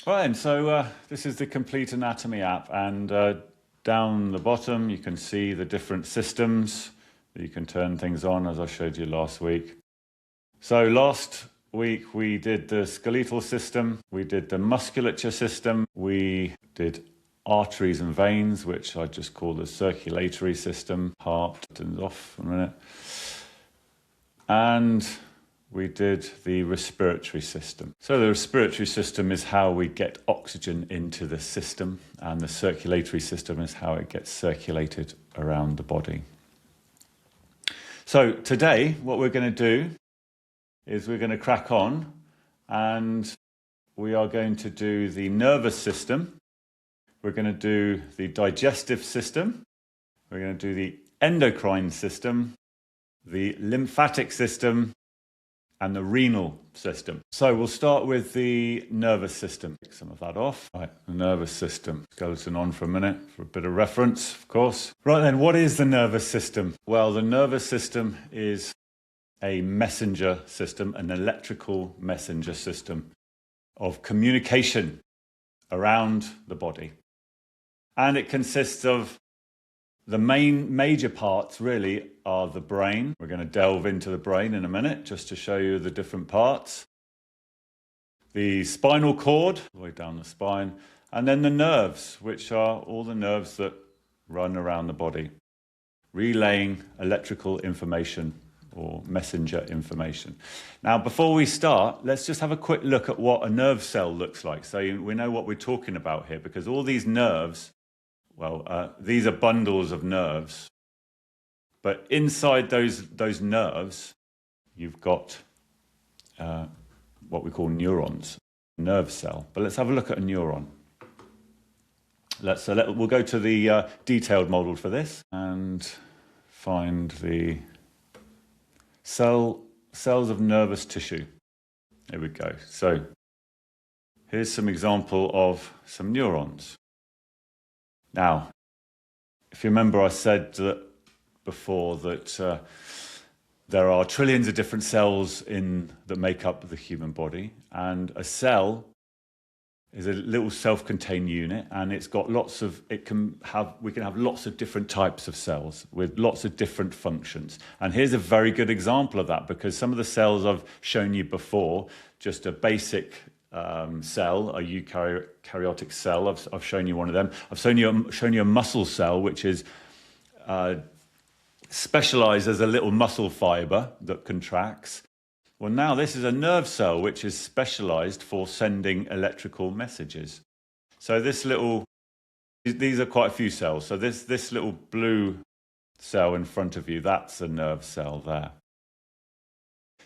Right, and so this is the Complete Anatomy app, and down the bottom you can see the different systems that you can turn things on, as I showed you last week. So last week we did the skeletal system, we did the musculature system, we did arteries and veins, which I just call the circulatory system. Heart turns off for a minute. And we did the respiratory system. So the respiratory system is how we get oxygen into the system, and the circulatory system is how it gets circulated around the body. So today, what we're going to do is we're going to crack on, and we are going to do the nervous system. We're going to do the digestive system. We're going to do the endocrine system, the lymphatic system, and the renal system. So we'll start with the nervous system. Take some of that off. Right, the nervous system. Skeleton on for a minute for a bit of reference, of course. Right then, what is the nervous system? Well, the nervous system is a messenger system, an electrical messenger system of communication around the body. And it consists of the major parts really are the brain. We're going to delve into the brain in a minute just to show you the different parts. The spinal cord, all the way down the spine, and then the nerves, which are all the nerves that run around the body, relaying electrical information or messenger information. Now, before we start, let's just have a quick look at what a nerve cell looks like, so we know what we're talking about here, because all these nerves, these are bundles of nerves, but inside those nerves, you've got what we call neurons, nerve cell. But let's have a look at a neuron. We'll go to the detailed model for this and find the cells of nervous tissue. There we go. So here's some example of some neurons. Now, if you remember, I said that before that there are trillions of different cells that make up the human body, and a cell is a little self-contained unit, and we can have lots of different types of cells with lots of different functions. And here's a very good example of that, because some of the cells I've shown you before, just a basic cell, a eukaryotic cell. I've shown you one of them. I've shown you a muscle cell, which is specialized as a little muscle fiber that contracts. Well, now this is a nerve cell, which is specialized for sending electrical messages. So these are quite a few cells. So this little blue cell in front of you, that's a nerve cell there.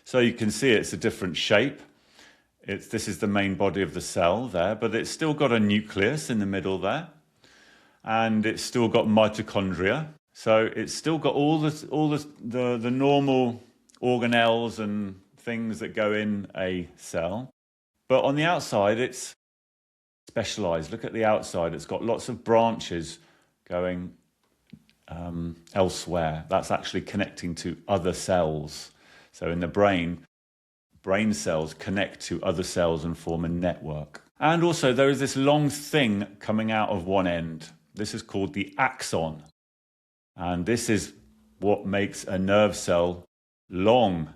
So you can see it's a different shape. This is the main body of the cell there, but it's still got a nucleus in the middle there, and it's still got mitochondria. So it's still got all the normal organelles and things that go in a cell. But on the outside, it's specialized. Look at the outside. It's got lots of branches going elsewhere. That's actually connecting to other cells. So in the brain cells connect to other cells and form a network. And also there is this long thing coming out of one end. This is called the axon. And this is what makes a nerve cell long.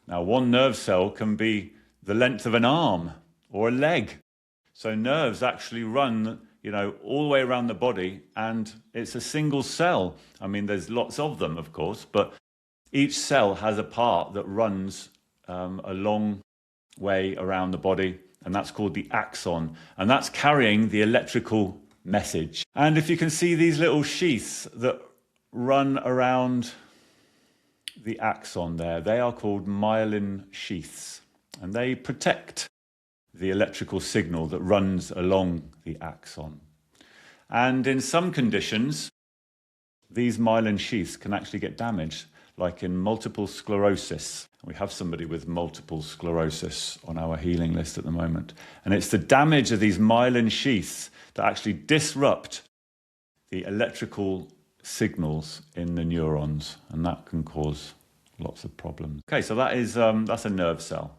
Now, one nerve cell can be the length of an arm or a leg. So nerves actually run, all the way around the body, and it's a single cell. I mean, there's lots of them, of course, but each cell has a part that runs a long way around the body, and that's called the axon, and that's carrying the electrical message. And if you can see these little sheaths that run around the axon there, they are called myelin sheaths, and they protect the electrical signal that runs along the axon. And in some conditions, these myelin sheaths can actually get damaged, like in multiple sclerosis. We have somebody with multiple sclerosis on our healing list at the moment. And it's the damage of these myelin sheaths that actually disrupt the electrical signals in the neurons, and that can cause lots of problems. Okay, so that's a nerve cell.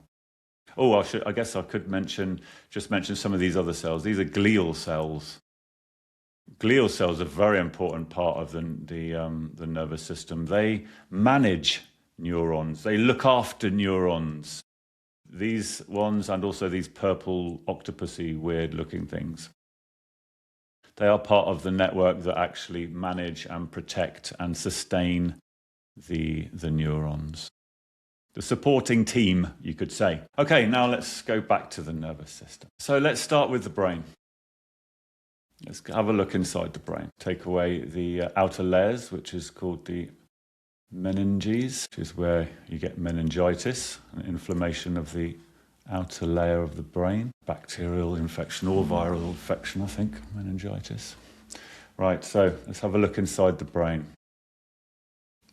Oh, I guess I could just mention some of these other cells. These are glial cells. Glial cells are a very important part of the nervous system. They manage neurons. They look after neurons. These ones, and also these purple octopusy weird looking things. They are part of the network that actually manage and protect and sustain the neurons. The supporting team, you could say. Okay, now let's go back to the nervous system. So let's start with the brain. Let's have a look inside the brain. Take away the outer layers, which is called the meninges, which is where you get meningitis, an inflammation of the outer layer of the brain. Bacterial infection or viral infection, I think, meningitis. Right, so let's have a look inside the brain.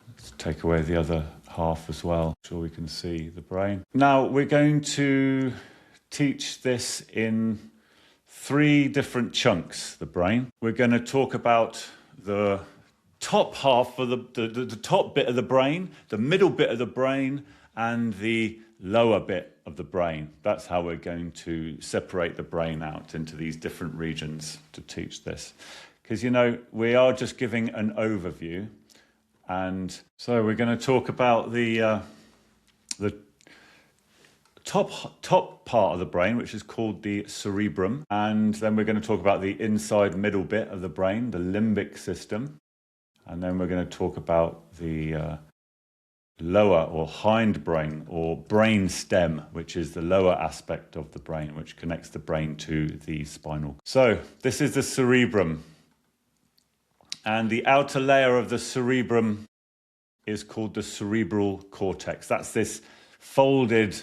Let's take away the other half as well, so we can see the brain. Now, we're going to teach this in 3 different chunks, the brain. We're going to talk about the top half of the top bit of the brain, the middle bit of the brain, and the lower bit of the brain. That's how we're going to separate the brain out into these different regions to teach this. Because, you know, we are just giving an overview. And so we're going to talk about the top part of the brain, which is called the cerebrum. And then we're going to talk about the inside middle bit of the brain, the limbic system. And then we're going to talk about the lower or hindbrain or brain stem, which is the lower aspect of the brain, which connects the brain to the spinal cord. So this is the cerebrum. And the outer layer of the cerebrum is called the cerebral cortex. That's this folded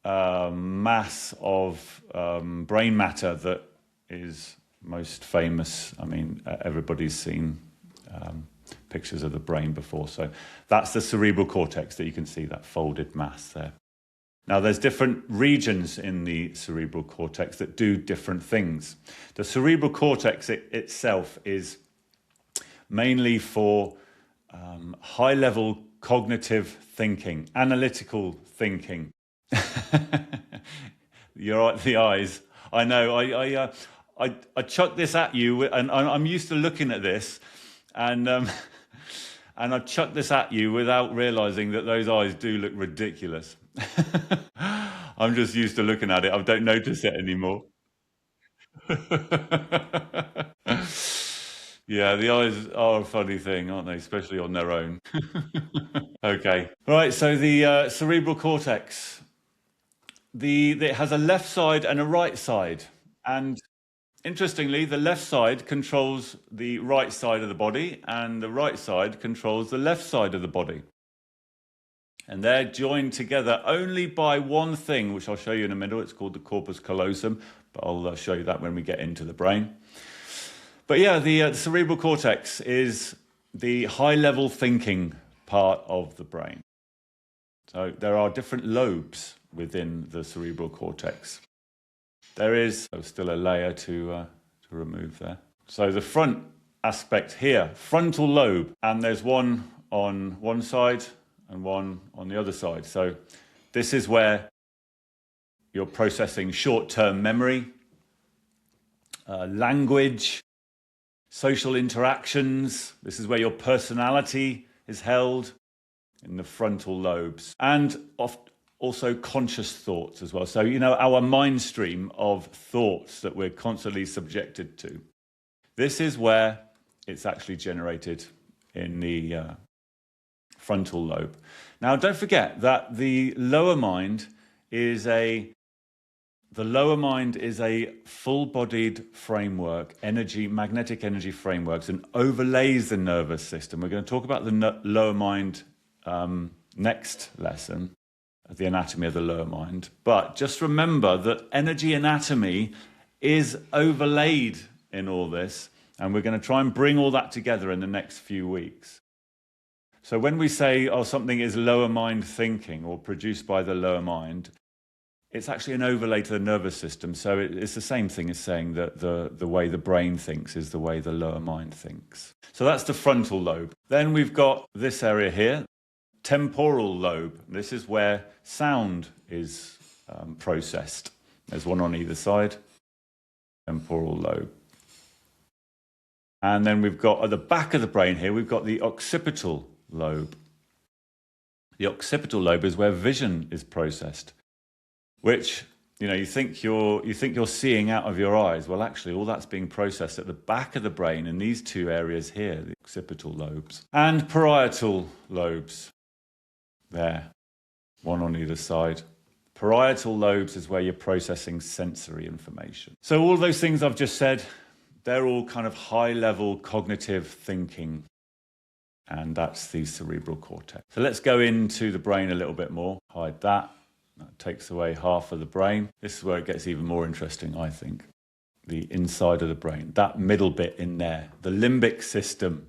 mass of brain matter that is most famous. I mean, everybody's seen pictures of the brain before. So that's the cerebral cortex that you can see, that folded mass there. Now, there's different regions in the cerebral cortex that do different things. The cerebral cortex itself is mainly for high-level cognitive thinking, analytical thinking. You're right, the eyes. I know. I chucked this at you, and I'm used to looking at this, and I chucked this at you without realizing that those eyes do look ridiculous. I'm just used to looking at it. I don't notice it anymore. Yeah, the eyes are a funny thing, aren't they? Especially on their own. Okay. Right, so the cerebral cortex. It has a left side and a right side. And interestingly, the left side controls the right side of the body, and the right side controls the left side of the body. And they're joined together only by one thing, which I'll show you in a minute. It's called the corpus callosum, but I'll show you that when we get into the brain. But yeah, the cerebral cortex is the high-level thinking part of the brain. So there are different lobes within the cerebral cortex. There is still a layer to remove there. So the front aspect here, frontal lobe, and there's one on one side and one on the other side. So this is where you're processing short-term memory, language, social interactions. This is where your personality is held in the frontal lobes, and also conscious thoughts as well. So, you know, our mind stream of thoughts that we're constantly subjected to. This is where it's actually generated in the frontal lobe. Now, don't forget that the lower mind is a full-bodied framework, magnetic energy frameworks, and overlays the nervous system. We're going to talk about the lower mind next lesson, the anatomy of the lower mind. But just remember that energy anatomy is overlaid in all this, and we're going to try and bring all that together in the next few weeks. So when we say, oh, something is lower mind thinking or produced by the lower mind, it's actually an overlay to the nervous system. So it's the same thing as saying that the way the brain thinks is the way the lower mind thinks. So that's the frontal lobe. Then we've got this area here, temporal lobe. This is where sound is processed. There's one on either side. Temporal lobe. And then we've got at the back of the brain here, we've got the occipital lobe. The occipital lobe is where vision is processed, which, you know, you think you're seeing out of your eyes. Well, actually, all that's being processed at the back of the brain in these two areas here, the occipital lobes and parietal lobes. There, one on either side. Parietal lobes is where you're processing sensory information. So all those things I've just said, they're all kind of high-level cognitive thinking, and that's the cerebral cortex. So let's go into the brain a little bit more. Hide that. That takes away half of the brain. This is where it gets even more interesting, I think. The inside of the brain, that middle bit in there, the limbic system.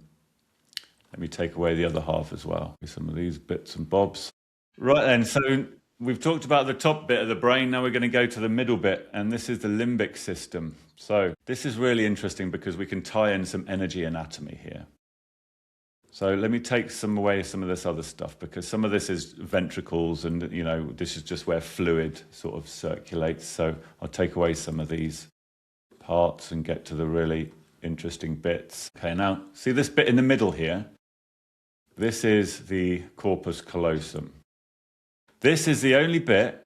Let me take away the other half as well with some of these bits and bobs. Right then, so we've talked about the top bit of the brain. Now we're going to go to the middle bit, and this is the limbic system. So this is really interesting because we can tie in some energy anatomy here. So let me take away some of this other stuff, because some of this is ventricles and, you know, this is just where fluid sort of circulates. So I'll take away some of these parts and get to the really interesting bits. Okay, now see this bit in the middle here? This is the corpus callosum. This is the only bit,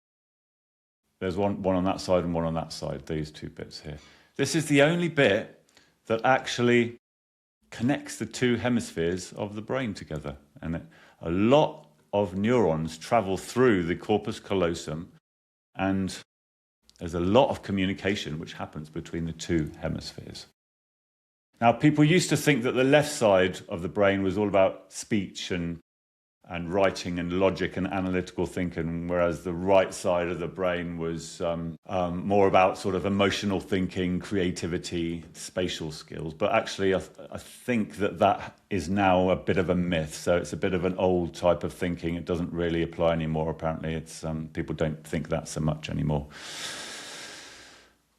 there's one on that side and one on that side, these two bits here. This is the only bit that actually connects the two hemispheres of the brain together. And a lot of neurons travel through the corpus callosum, and there's a lot of communication which happens between the two hemispheres. Now, people used to think that the left side of the brain was all about speech and writing and logic and analytical thinking, whereas the right side of the brain was more about sort of emotional thinking, creativity, spatial skills. But actually, I think that is now a bit of a myth. So it's a bit of an old type of thinking. It doesn't really apply anymore, apparently. It's people don't think that so much anymore.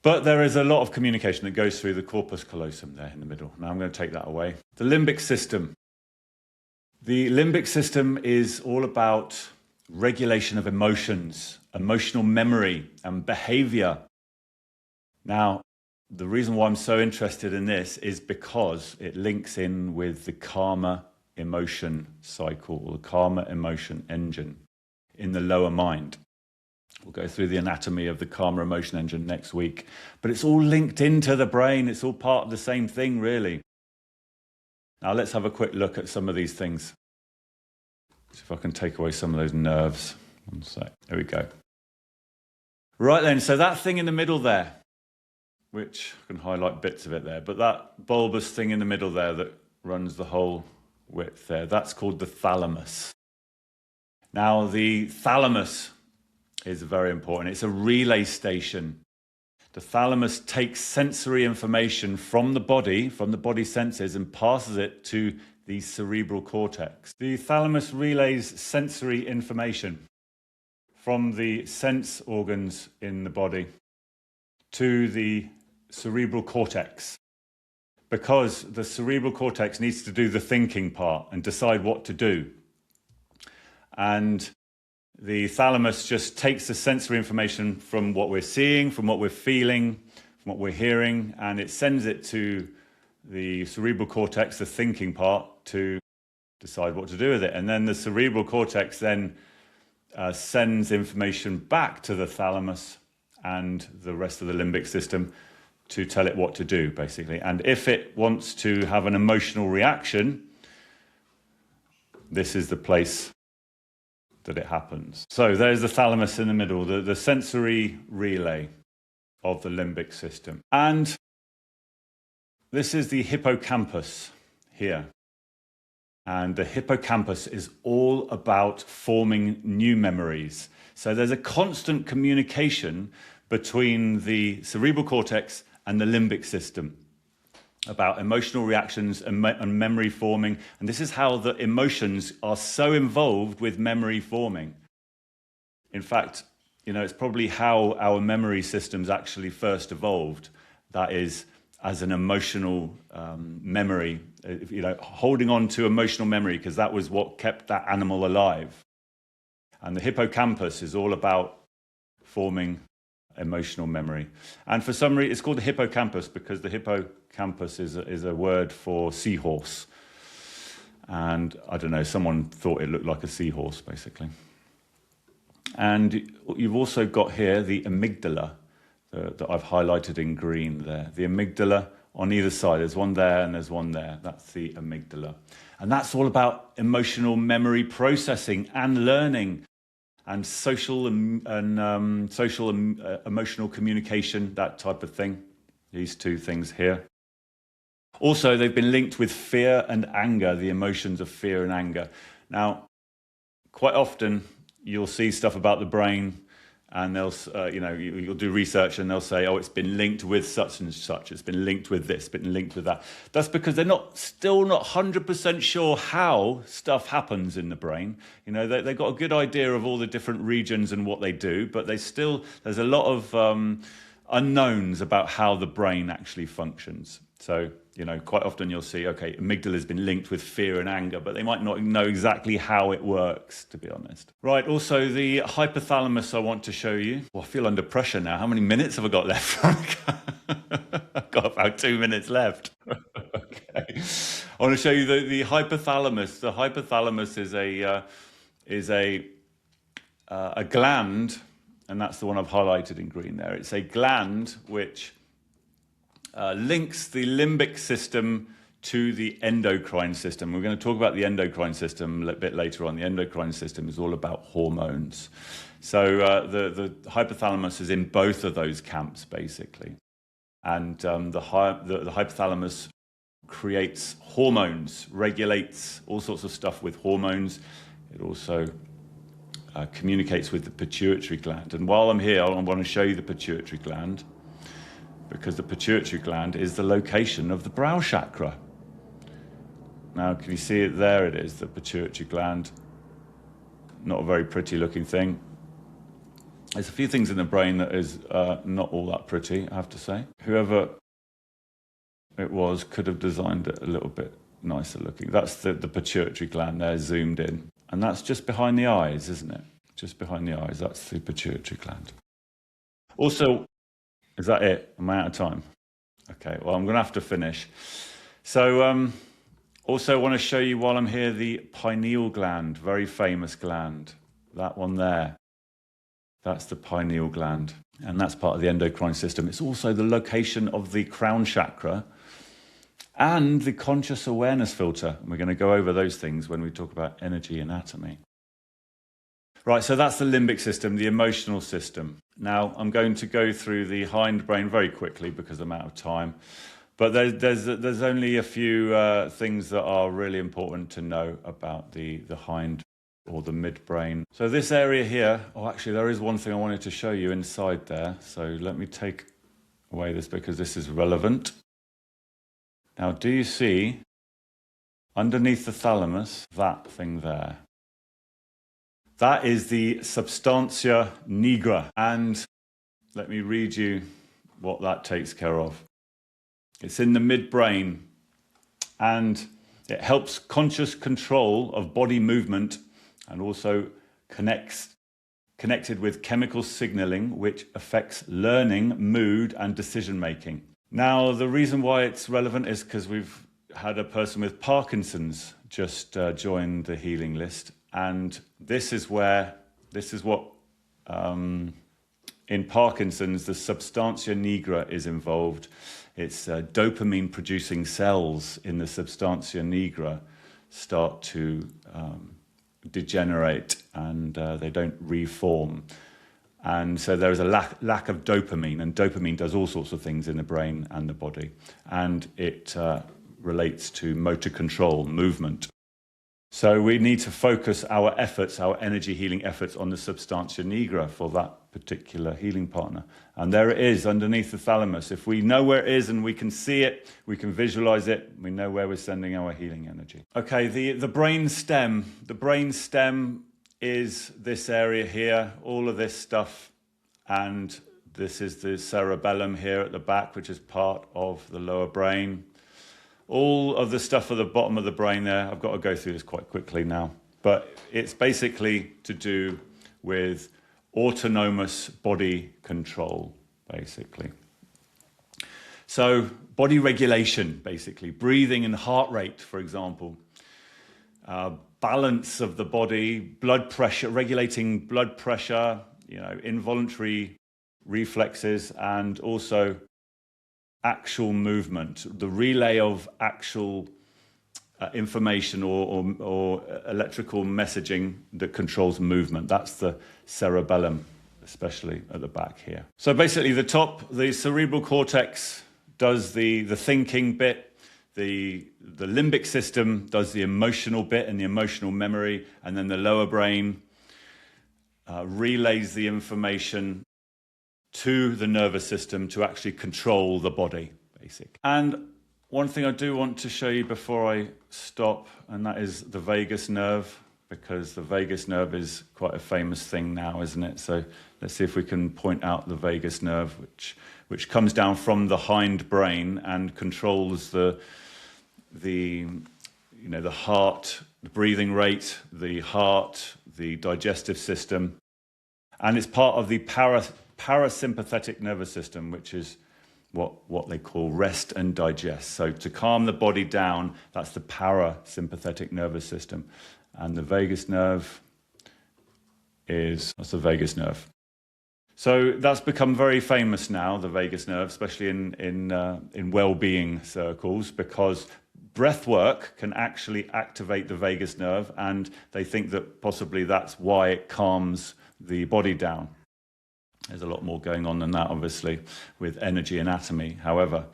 But there is a lot of communication that goes through the corpus callosum there in the middle. Now I'm going to take that away. The limbic system. The limbic system is all about regulation of emotions, emotional memory, and behavior. Now, the reason why I'm so interested in this is because it links in with the karma emotion cycle, or the karma emotion engine in the lower mind. We'll go through the anatomy of the karma emotion engine next week. But it's all linked into the brain. It's all part of the same thing, really. Now let's have a quick look at some of these things. See if I can take away some of those nerves. One sec. There we go. Right then, so that thing in the middle there, which I can highlight bits of it there, but that bulbous thing in the middle there that runs the whole width there, that's called the thalamus. Now the thalamus is very important. It's a relay station. The thalamus takes sensory information from the body senses, and passes it to the cerebral cortex. The thalamus relays sensory information from the sense organs in the body to the cerebral cortex, because the cerebral cortex needs to do the thinking part and decide what to do. And the thalamus just takes the sensory information from what we're seeing, from what we're feeling, from what we're hearing, and it sends it to the cerebral cortex, the thinking part, to decide what to do with it. And then the cerebral cortex then sends information back to the thalamus and the rest of the limbic system to tell it what to do, basically. And if it wants to have an emotional reaction, this is the place that it happens. So there's the thalamus in the middle, the sensory relay of the limbic system. And this is the hippocampus here. And the hippocampus is all about forming new memories. So there's a constant communication between the cerebral cortex and the limbic system about emotional reactions and memory forming. And this is how the emotions are so involved with memory forming. In fact, you know, it's probably how our memory systems actually first evolved. That is, as an emotional memory, holding on to emotional memory, because that was what kept that animal alive. And the hippocampus is all about forming emotional memory. And for some reason, it's called the hippocampus because the hippocampus is a word for seahorse. And I don't know, someone thought it looked like a seahorse, basically. And you've also got here the amygdala that I've highlighted in green there. The amygdala on either side. There's one there and there's one there. That's the amygdala. And that's all about emotional memory processing and learning and social emotional communication, that type of thing. These two things here. Also, they've been linked with fear and anger, the emotions of fear and anger. Now, quite often you'll see stuff about the brain, and they'll, you'll do research and they'll say, oh, it's been linked with such and such. It's been linked with this, been linked with that. That's because they're still not 100% sure how stuff happens in the brain. They've got a good idea of all the different regions and what they do, but there's a lot of unknowns about how the brain actually functions. So, quite often you'll see, okay, amygdala has been linked with fear and anger, but they might not know exactly how it works, to be honest. Right, also the hypothalamus I want to show you. Well, I feel under pressure now. How many minutes have I got left? I've got about 2 minutes left. Okay. I want to show you the hypothalamus. The hypothalamus is a gland, and that's the one I've highlighted in green there. It's a gland which links the limbic system to the endocrine system. We're going to talk about the endocrine system a bit later on. The endocrine system is all about hormones. So the hypothalamus is in both of those camps, basically. And the hypothalamus creates hormones, regulates all sorts of stuff with hormones. It also communicates with the pituitary gland. And while I'm here, I want to show you the pituitary gland, because the pituitary gland is the location of the brow chakra. Now, can you see it? There it is, the pituitary gland. Not a very pretty looking thing. There's a few things in the brain that is not all that pretty, I have to say. Whoever it was could have designed it a little bit nicer looking. That's the pituitary gland there, zoomed in. And that's just behind the eyes, isn't it? Just behind the eyes, that's the pituitary gland. Also, is that it? Am I out of time? Okay, well, I'm going to have to finish. So, also want to show you while I'm here the pineal gland, very famous gland. That one there. That's the pineal gland. And that's part of the endocrine system. It's also the location of the crown chakra and the conscious awareness filter. And we're going to go over those things when we talk about energy anatomy. Right, so that's the limbic system, the emotional system. Now, I'm going to go through the hindbrain very quickly because I'm out of time. But there's only a few things that are really important to know about the hind or the midbrain. So this area here, actually there is one thing I wanted to show you inside there. So let me take away this because this is relevant. Now, do you see underneath the thalamus, that thing there? That is the substantia nigra. And let me read you what that takes care of. It's in the midbrain, and it helps conscious control of body movement and also connected with chemical signaling, which affects learning, mood, and decision making. Now, the reason why it's relevant is because we've had a person with Parkinson's just join the healing list. And this is what in Parkinson's, the substantia nigra is involved. It's dopamine producing cells in the substantia nigra start to degenerate, and they don't reform. And so there is a lack of dopamine, and dopamine does all sorts of things in the brain and the body. And it relates to motor control, movement. So we need to focus our efforts, our energy healing efforts, on the substantia nigra for that particular healing partner. And there it is underneath the thalamus. If we know where it is and we can see it, we can visualize it, we know where we're sending our healing energy. Okay, the brain stem. The brain stem is this area here, all of this stuff. And This is the cerebellum here at the back, which is part of the lower brain. All of the stuff at the bottom of the brain there, I've got to go through this quite quickly now, but it's basically to do with autonomous body control, basically. So body regulation, basically, breathing and heart rate, for example, balance of the body, blood pressure, regulating blood pressure, involuntary reflexes, and also actual movement, the relay of actual information or electrical messaging that controls movement. That's the cerebellum, especially at the back here. So basically the top, the cerebral cortex does the thinking bit, the limbic system does the emotional bit and the emotional memory, and then the lower brain relays the information to the nervous system to actually control the body, basically. And one thing I do want to show you before I stop, and that is the vagus nerve, because the vagus nerve is quite a famous thing now, isn't it? So let's see if we can point out the vagus nerve, which comes down from the hind brain and controls the heart, the breathing rate, the heart, the digestive system, and it's part of the parasympathetic nervous system, which is what they call rest and digest. So to calm the body down, that's the parasympathetic nervous system. And the vagus nerve that's the vagus nerve. So that's become very famous now, the vagus nerve, especially in well-being circles, because breath work can actually activate the vagus nerve, and they think that possibly that's why it calms the body down. There's a lot more going on than that, obviously, with energy anatomy. However,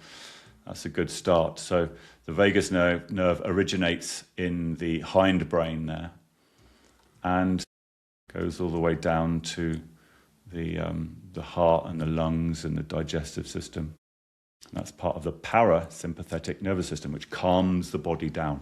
that's a good start. So the vagus nerve originates in the hindbrain there and goes all the way down to the heart and the lungs and the digestive system. And that's part of the parasympathetic nervous system, which calms the body down.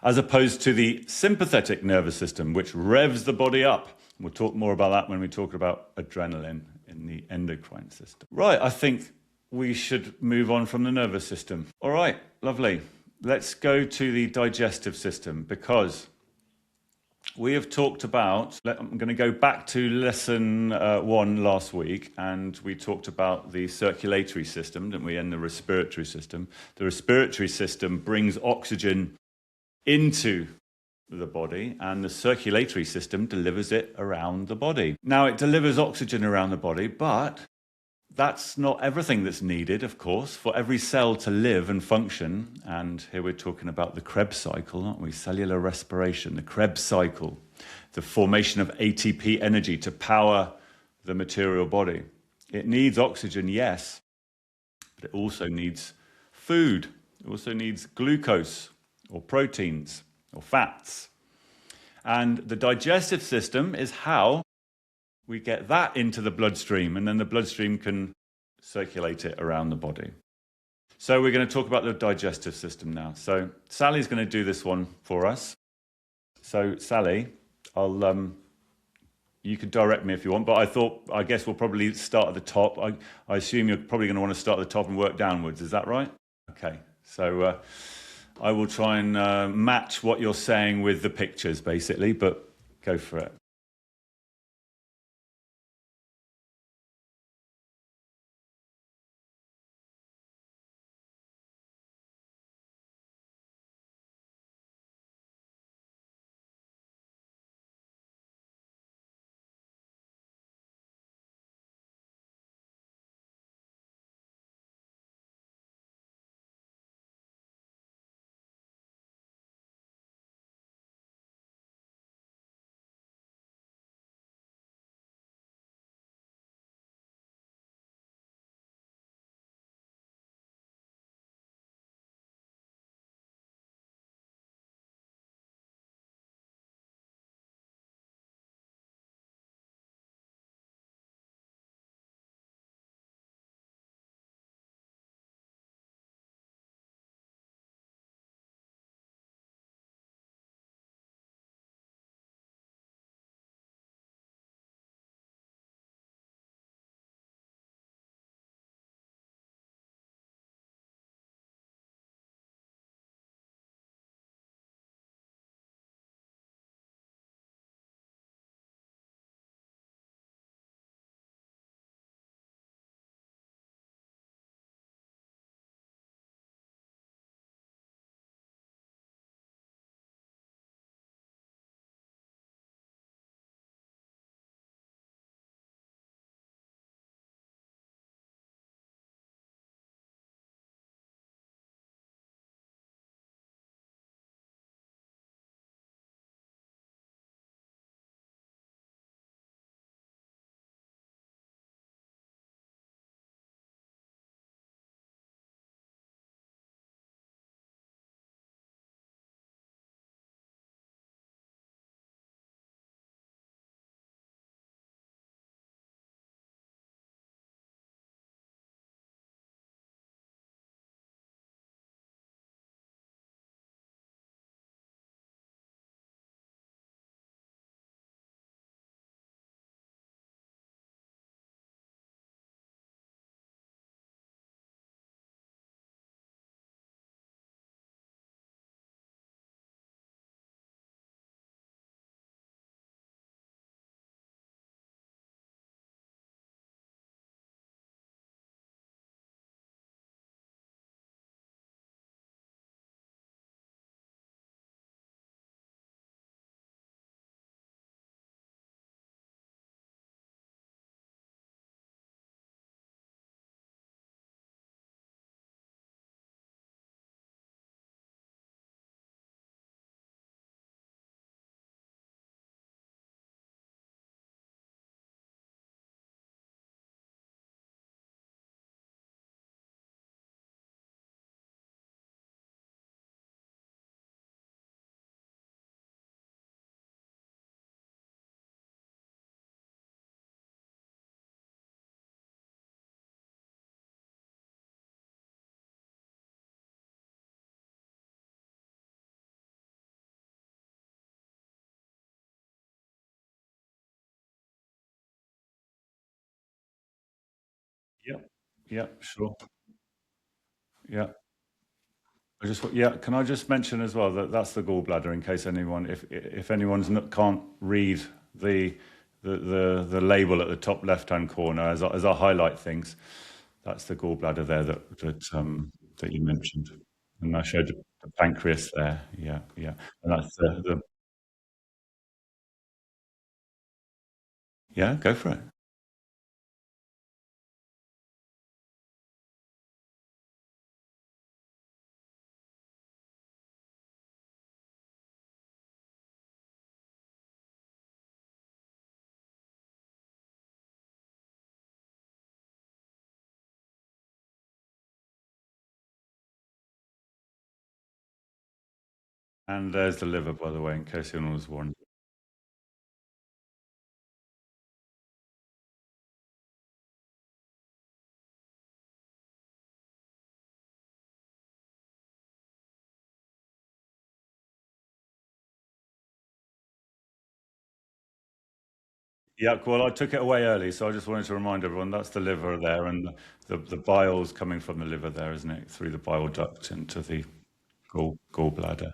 As opposed to the sympathetic nervous system, which revs the body up. We'll talk more about that when we talk about adrenaline in the endocrine system. Right, I think we should move on from the nervous system. All right, lovely. Let's go to the digestive system, because we have talked about, I'm going to go back to lesson 1 last week, and we talked about the circulatory system, didn't we, and the respiratory system. The respiratory system brings oxygen into the body, and the circulatory system delivers it around the body. Now, it delivers oxygen around the body, but that's not everything that's needed, of course, for every cell to live and function. And here we're talking about the Krebs cycle, aren't we? Cellular respiration, the Krebs cycle, the formation of ATP energy to power the material body. It needs oxygen, yes, but it also needs food. It also needs glucose or proteins or fats. And the digestive system is how we get that into the bloodstream, and then the bloodstream can circulate it around the body. So we're going to talk about the digestive system now. So Sally's going to do this one for us. So Sally, you can direct me if you want, but I guess we'll probably start at the top. I assume you're probably going to want to start at the top and work downwards. Is that right? Okay. So I will try and match what you're saying with the pictures, basically, but go for it. Yeah. Yeah, sure. Yeah. Yeah, can I just mention as well that that's the gallbladder in case anyone, if anyone's not, can't read the the label at the top left-hand corner as I highlight things, that's the gallbladder there that you mentioned, and I showed the pancreas there. Yeah, yeah, and that's the yeah. Go for it. And there's the liver, by the way, in case anyone was wondering. Yeah, well, I took it away early, so I just wanted to remind everyone that's the liver there, and the bile's coming from the liver there, isn't it? Through the bile duct into the gallbladder.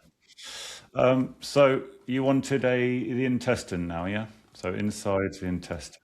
So you wanted the intestine now, yeah? So inside the intestine.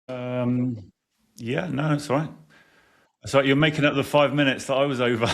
Um, yeah, no, it's all right. So you're making up the 5 minutes that I was over.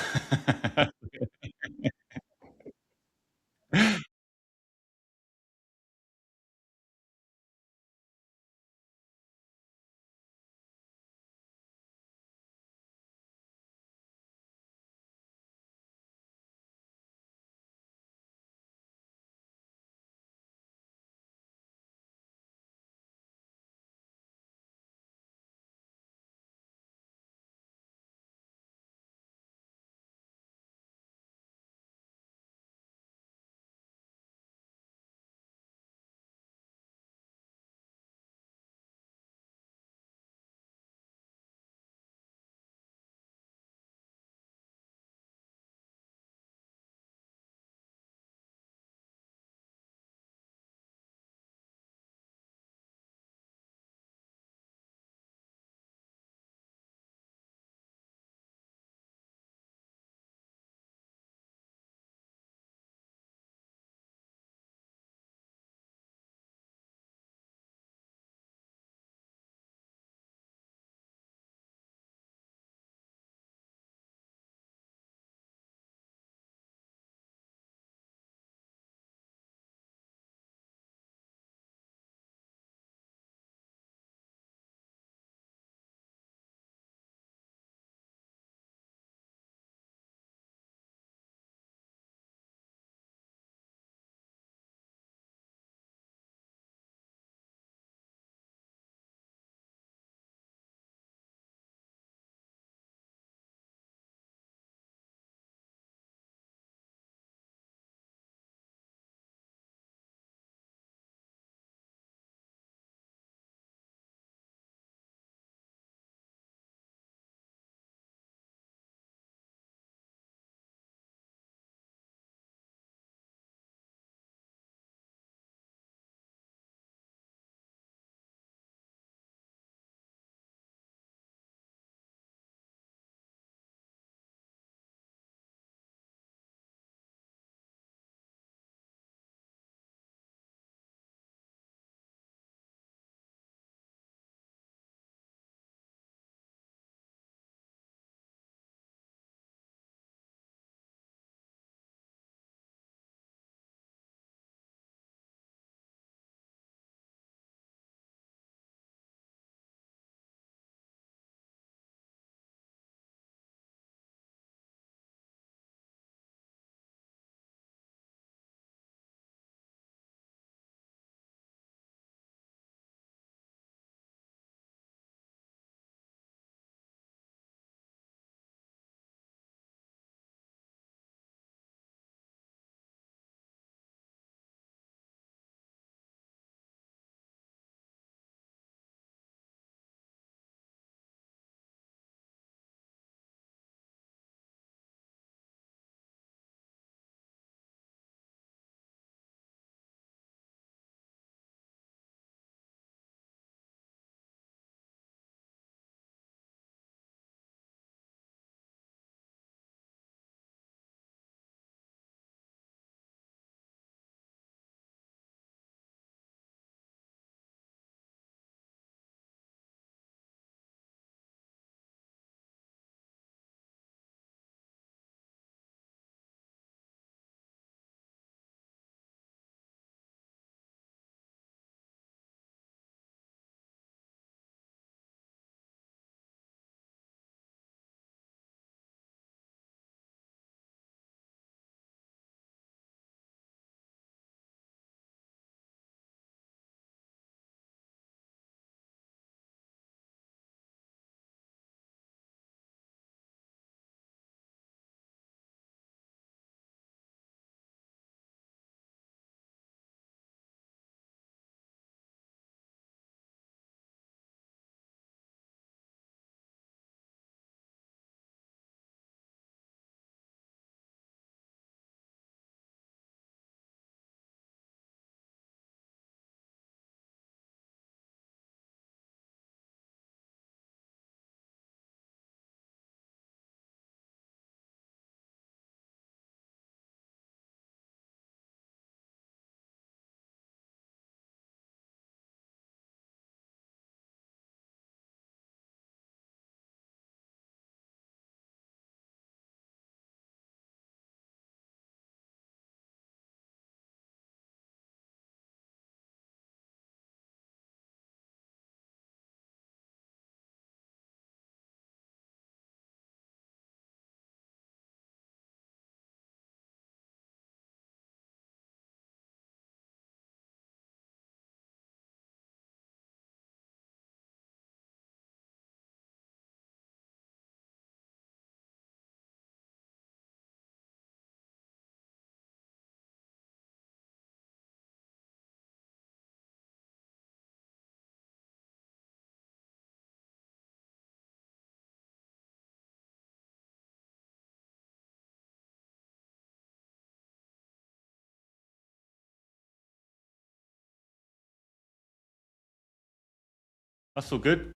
That's all good.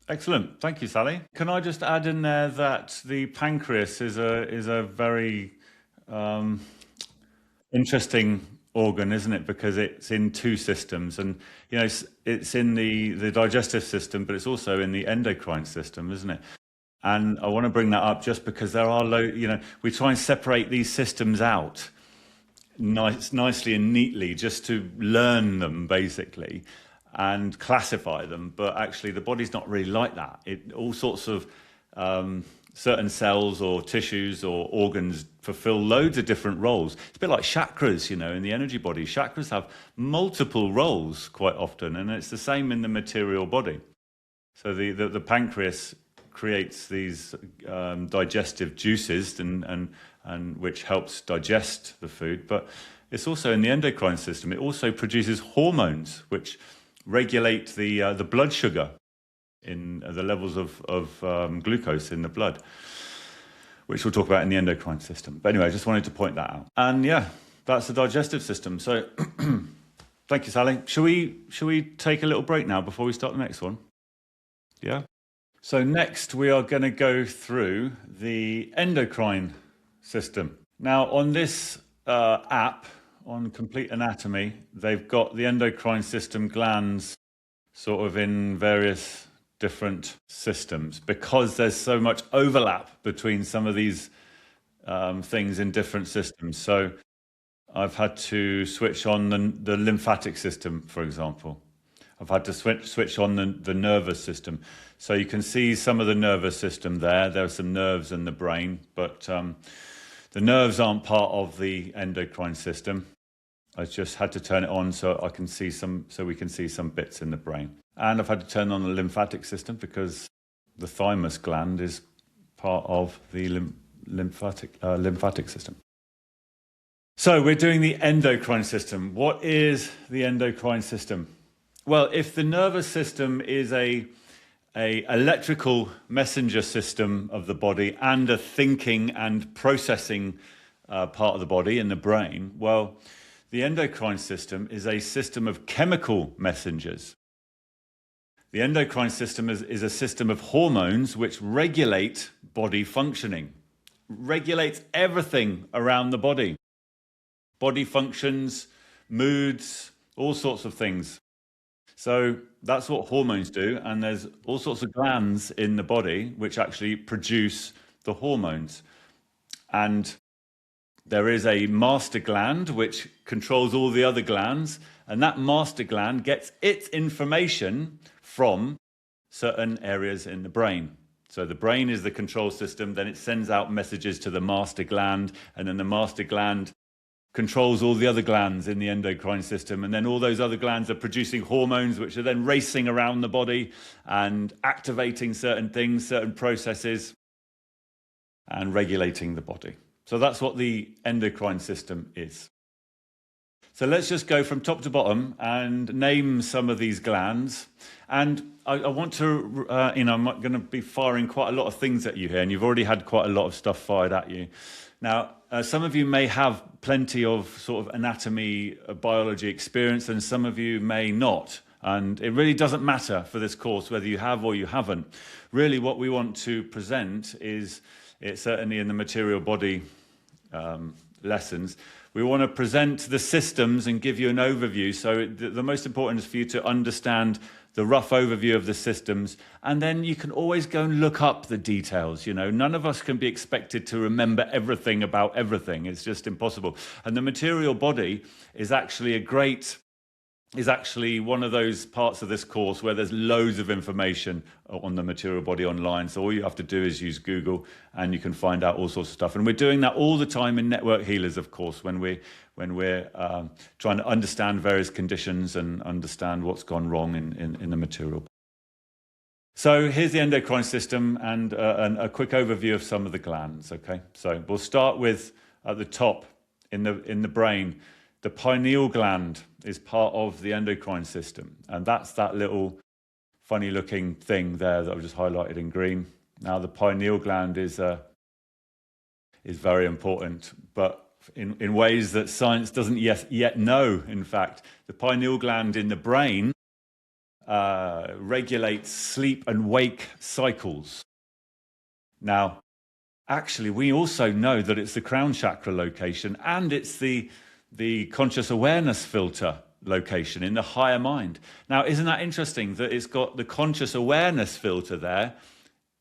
Excellent. Thank you, Sally. Can I just add in there that the pancreas is a very interesting organ, isn't it? Because it's in two systems, and it's in the digestive system, but it's also in the endocrine system, isn't it? And I want to bring that up just because there are we try and separate these systems out nicely and neatly just to learn them basically and classify them. But actually, the body's not really like that. All sorts of certain cells or tissues or organs fulfill loads of different roles. It's a bit like chakras, in the energy body. Chakras have multiple roles quite often, and it's the same in the material body. So the pancreas creates these digestive juices and which helps digest the food, but it's also in the endocrine system. It also produces hormones which regulate the blood sugar in the levels of glucose in the blood, which we'll talk about in the endocrine system. But anyway, I just wanted to point that out. And yeah, that's the digestive system. So thank you, Sally. Shall we take a little break now before we start the next one? Yeah. So next we are going to go through the endocrine system. Now on this app on Complete Anatomy, they've got the endocrine system glands sort of in various different systems because there's so much overlap between some of these things in different systems. So I've had to switch on the lymphatic system, for example. I've had to switch on the nervous system. So you can see some of the nervous system there. There are some nerves in the brain, but the nerves aren't part of the endocrine system. I just had to turn it on so we can see some bits in the brain. And I've had to turn on the lymphatic system because the thymus gland is part of the lymphatic system. So we're doing the endocrine system. What is the endocrine system? Well, if the nervous system is a electrical messenger system of the body and a thinking and processing part of the body in the brain, well, the endocrine system is a system of chemical messengers. The endocrine system is a system of hormones which regulate body functioning, regulates everything around the body. Body functions, moods, all sorts of things. So that's what hormones do, and there's all sorts of glands in the body which actually produce the hormones. And there is a master gland which controls all the other glands, and that master gland gets its information from certain areas in the brain. So the brain is the control system, then it sends out messages to the master gland, and then the master gland controls all the other glands in the endocrine system, and then all those other glands are producing hormones which are then racing around the body and activating certain things, certain processes, and regulating the body. So that's what the endocrine system is. So let's just go from top to bottom and name some of these glands. And I want to, I'm going to be firing quite a lot of things at you here, and you've already had quite a lot of stuff fired at you. Now, some of you may have plenty of sort of anatomy, biology experience, and some of you may not. And it really doesn't matter for this course whether you have or you haven't. Really, what we want to present is, it's certainly in the material body lessons, we want to present the systems and give you an overview. So the most important is for you to understand the rough overview of the systems, and then you can always go and look up the details. None of us can be expected to remember everything about everything. It's just impossible. And the material body is actually one of those parts of this course where there's loads of information on the material body online. So all you have to do is use Google and you can find out all sorts of stuff. And we're doing that all the time in Network Healers, of course, when we're trying to understand various conditions and understand what's gone wrong in the material. So here's the endocrine system and a quick overview of some of the glands. Okay, so we'll start with at the top in the brain. The pineal gland is part of the endocrine system, and that's that little funny looking thing there that I've just highlighted in green. Now the pineal gland is very important, but in ways that science doesn't yet know. In fact, the pineal gland in the brain regulates sleep and wake cycles. Now, actually, we also know that it's the crown chakra location, and it's the conscious awareness filter location in the higher mind. Now, isn't that interesting that it's got the conscious awareness filter there?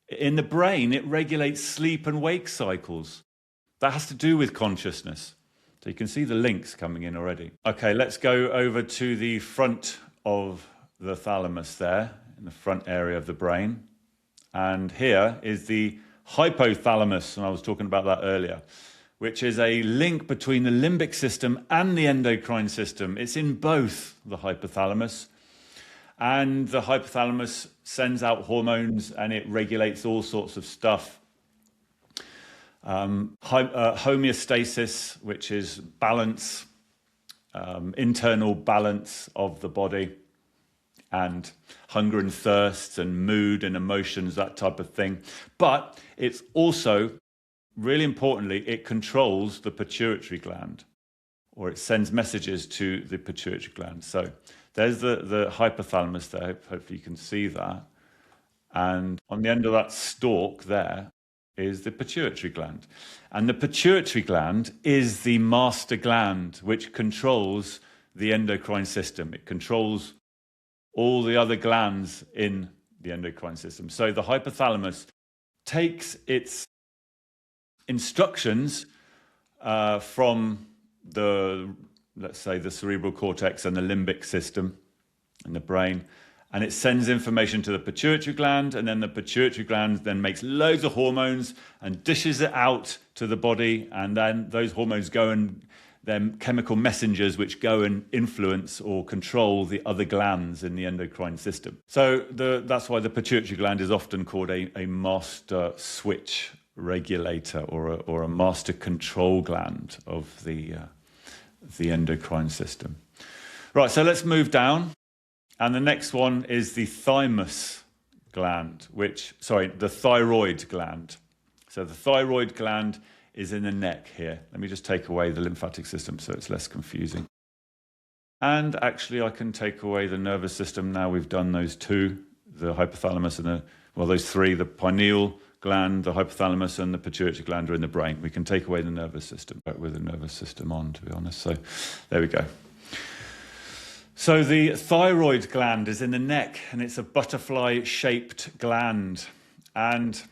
In the brain, it regulates sleep and wake cycles. That has to do with consciousness. So you can see the links coming in already. Okay, let's go over to the front of the thalamus there, in the front area of the brain. And here is the hypothalamus, and I was talking about that earlier, which is a link between the limbic system and the endocrine system. It's in both the hypothalamus. And the hypothalamus sends out hormones and it regulates all sorts of stuff. Homeostasis, which is balance, internal balance of the body, and hunger and thirst and mood and emotions, that type of thing. But it's also, really importantly, it controls the pituitary gland, or it sends messages to the pituitary gland. So there's the hypothalamus there. Hopefully you can see that. And on the end of that stalk there is the pituitary gland. And the pituitary gland is the master gland which controls the endocrine system. It controls all the other glands in the endocrine system. So the hypothalamus takes its instructions from let's say the cerebral cortex and the limbic system in the brain, and it sends information to the pituitary gland, and then the pituitary gland then makes loads of hormones and dishes it out to the body, and then those hormones go and they're chemical messengers which go and influence or control the other glands in the endocrine system. So that's why the pituitary gland is often called a master switch regulator, or a master control gland of the endocrine system. Right, so let's move down. And the next one is the thymus gland, the thyroid gland. So the thyroid gland is in the neck here. Let me just take away the lymphatic system so it's less confusing. And actually I can take away the nervous system now we've done those two, the hypothalamus and those three, the pineal gland, the hypothalamus and the pituitary gland are in the brain. We can take away the nervous system, with the nervous system on, to be honest. So there we go. So the thyroid gland is in the neck, and it's a butterfly-shaped gland, and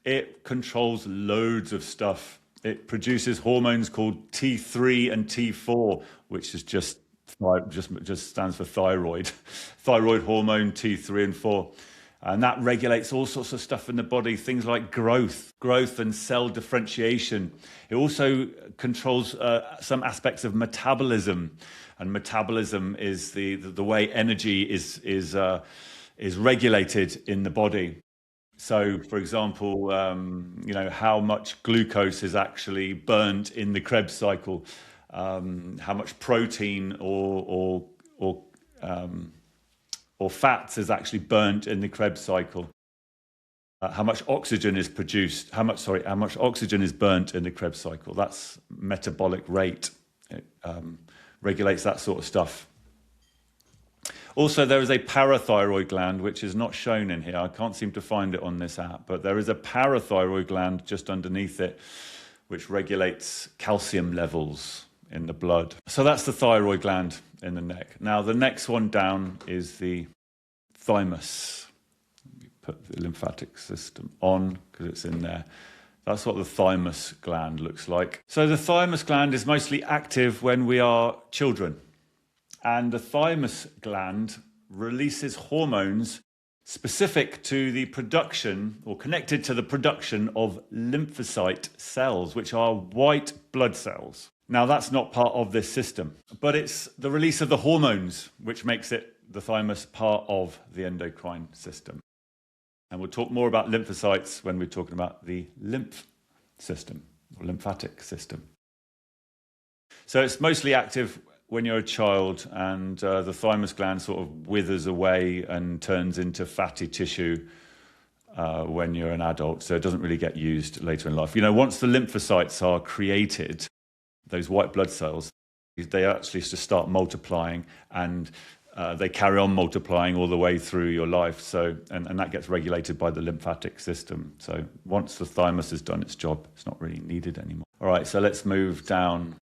it controls loads of stuff. It produces hormones called T3 and T4, which is just stands for thyroid. Thyroid hormone T3 and 4. And that regulates all sorts of stuff in the body, things like growth and cell differentiation. It also controls some aspects of metabolism. And metabolism is the way energy is regulated in the body. So, for example, how much glucose is actually burnt in the Krebs cycle, how much protein or fats is actually burnt in the Krebs cycle, how much oxygen is produced, how much oxygen is burnt in the Krebs cycle. That's metabolic rate. It regulates that sort of stuff. Also, there is a parathyroid gland, which is not shown in here. I can't seem to find it on this app, but there is a parathyroid gland just underneath it, which regulates calcium levels in the blood. So that's the thyroid gland in the neck. Now, the next one down is the thymus. We put the lymphatic system on because it's in there. That's what the thymus gland looks like. So the thymus gland is mostly active when we are children. And the thymus gland releases hormones specific to the production, or connected to the production, of lymphocyte cells, which are white blood cells. Now, that's not part of this system, but it's the release of the hormones which makes the thymus part of the endocrine system. And we'll talk more about lymphocytes when we're talking about the lymph system, or lymphatic system. So it's mostly active when you're a child, and the thymus gland sort of withers away and turns into fatty tissue when you're an adult. So it doesn't really get used later in life. Once the lymphocytes are created, those white blood cells, they actually just start multiplying and they carry on multiplying all the way through your life. So, and that gets regulated by the lymphatic system. So once the thymus has done its job, it's not really needed anymore. All right, so let's move down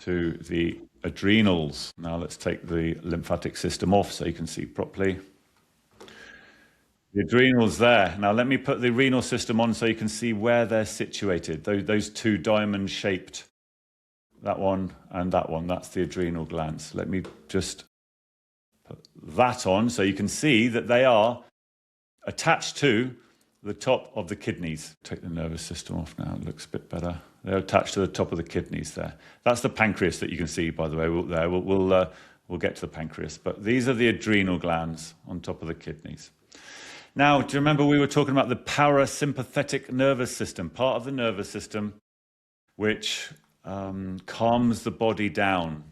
to the adrenals. Now let's take the lymphatic system off so you can see properly. The adrenals there. Now let me put the renal system on so you can see where they're situated. Those two diamond-shaped, that one and that one, that's the adrenal glands. Let me just put that on so you can see that they are attached to the top of the kidneys. Take the nervous system off now, it looks a bit better. They're attached to the top of the kidneys there. That's the pancreas that you can see, by the way. We'll get to the pancreas, but these are the adrenal glands on top of the kidneys. Now, do you remember we were talking about the parasympathetic nervous system, part of the nervous system which calms the body down.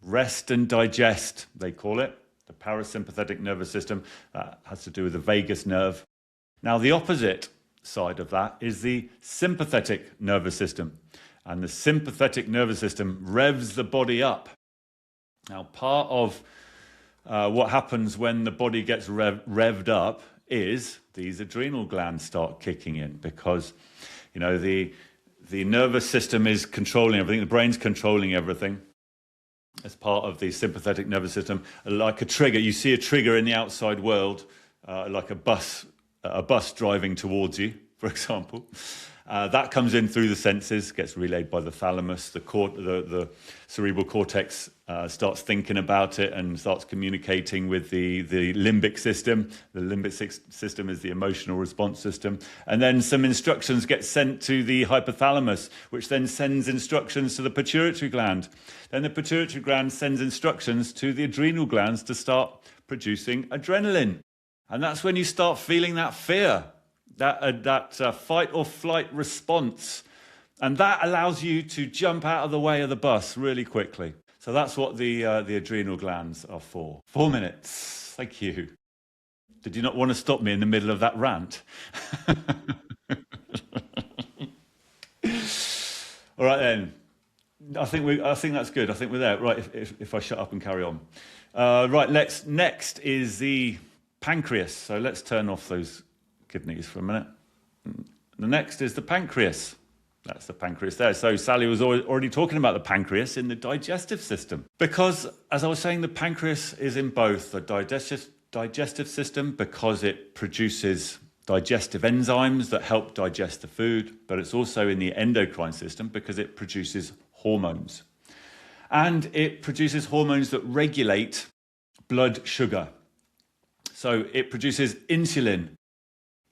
Rest and digest, they call it. The parasympathetic nervous system, that has to do with the vagus nerve. Now, the opposite side of that is the sympathetic nervous system. And the sympathetic nervous system revs the body up. Now, part of what happens when the body gets revved up is these adrenal glands start kicking in, because, you know, the nervous system is controlling everything, the brain's controlling everything as part of the sympathetic nervous system. Like a trigger, you see a trigger in the outside world, like a bus driving towards you, for example. That comes in through the senses, gets relayed by the thalamus. The cerebral cortex starts thinking about it and starts communicating with the limbic system. The limbic system is the emotional response system. And then some instructions get sent to the hypothalamus, which then sends instructions to the pituitary gland. Then the pituitary gland sends instructions to the adrenal glands to start producing adrenaline. And that's when you start feeling that fear. That fight or flight response. And that allows you to jump out of the way of the bus really quickly. So that's what the adrenal glands are for. 4 minutes. Thank you. Did you not want to stop me in the middle of that rant? All right then. I think that's good. I think we're there. Right, if I shut up and carry on. Right, next is the pancreas. So let's turn off those kidneys for a minute. The next is the pancreas. That's the pancreas there. So Sally was already talking about the pancreas in the digestive system. Because, as I was saying, the pancreas is in both the digestive system because it produces digestive enzymes that help digest the food, but it's also in the endocrine system because it produces hormones. And it produces hormones that regulate blood sugar. So it produces insulin.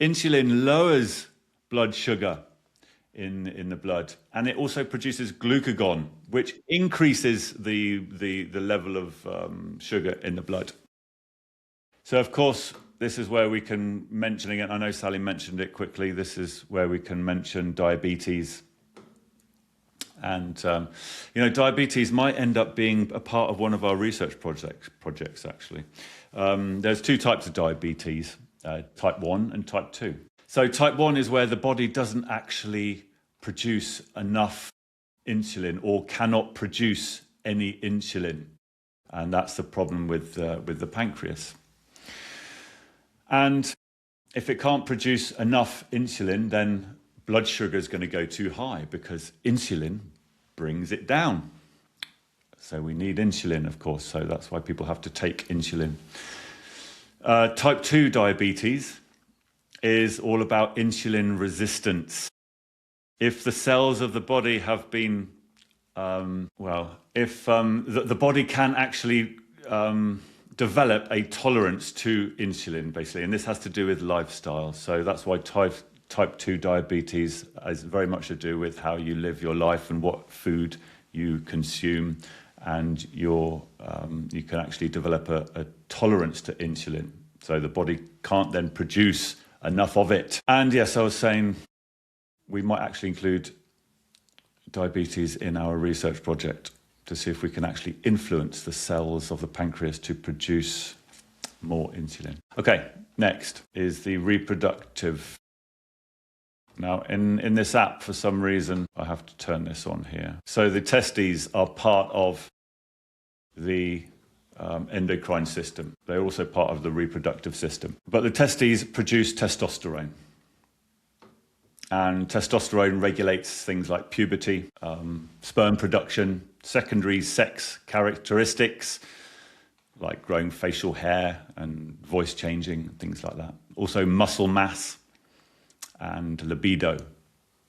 Insulin lowers blood sugar in the blood, and it also produces glucagon, which increases the level of sugar in the blood. So, of course, this is where we can mention again. I know Sally mentioned it quickly. This is where we can mention diabetes, and diabetes might end up being a part of one of our research projects. Actually, there's two types of diabetes. Type 1 and type 2. So type 1 is where the body doesn't actually produce enough insulin or cannot produce any insulin. And that's the problem with the pancreas. And if it can't produce enough insulin, then blood sugar is going to go too high because insulin brings it down. So we need insulin, of course. So that's why people have to take insulin. Type 2 diabetes is all about insulin resistance. If the cells of the body have been, if the body can actually develop a tolerance to insulin, basically, and this has to do with lifestyle. So that's why type 2 diabetes has very much to do with how you live your life and what food you consume. And you can actually develop a tolerance to insulin. So the body can't then produce enough of it. And yes, I was saying we might actually include diabetes in our research project to see if we can actually influence the cells of the pancreas to produce more insulin. Okay, next is the reproductive. Now, in this app, for some reason, I have to turn this on here. So the testes are part of the endocrine system. They're also part of the reproductive system. But the testes produce testosterone. And testosterone regulates things like puberty, sperm production, secondary sex characteristics, like growing facial hair and voice changing, things like that. Also muscle mass and libido.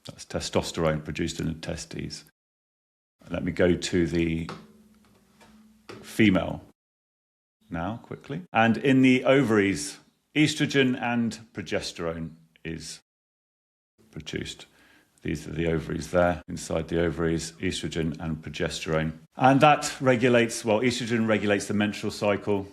That's testosterone produced in the testes. Let me go to the female now, quickly. And in the ovaries, estrogen and progesterone is produced. These are the ovaries there. Inside the ovaries, estrogen and progesterone. And that regulates, well, estrogen regulates the menstrual cycle.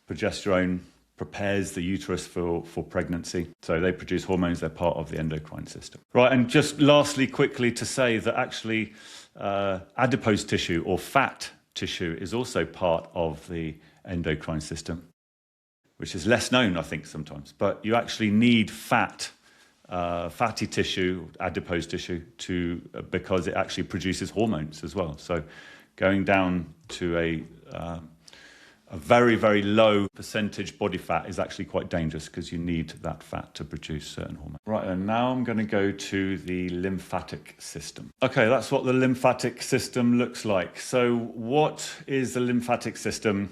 Progesterone prepares the uterus for pregnancy. So they produce hormones. They're part of the endocrine system. Right, and just lastly, quickly to say that actually adipose tissue or fat tissue is also part of the endocrine system, which is less known, I think, sometimes. But you actually need fatty tissue, adipose tissue, because it actually produces hormones as well. So going down to a very, very low percentage body fat is actually quite dangerous because you need that fat to produce certain hormones. Right, and now I'm going to go to the lymphatic system. Okay, that's what the lymphatic system looks like. So what is the lymphatic system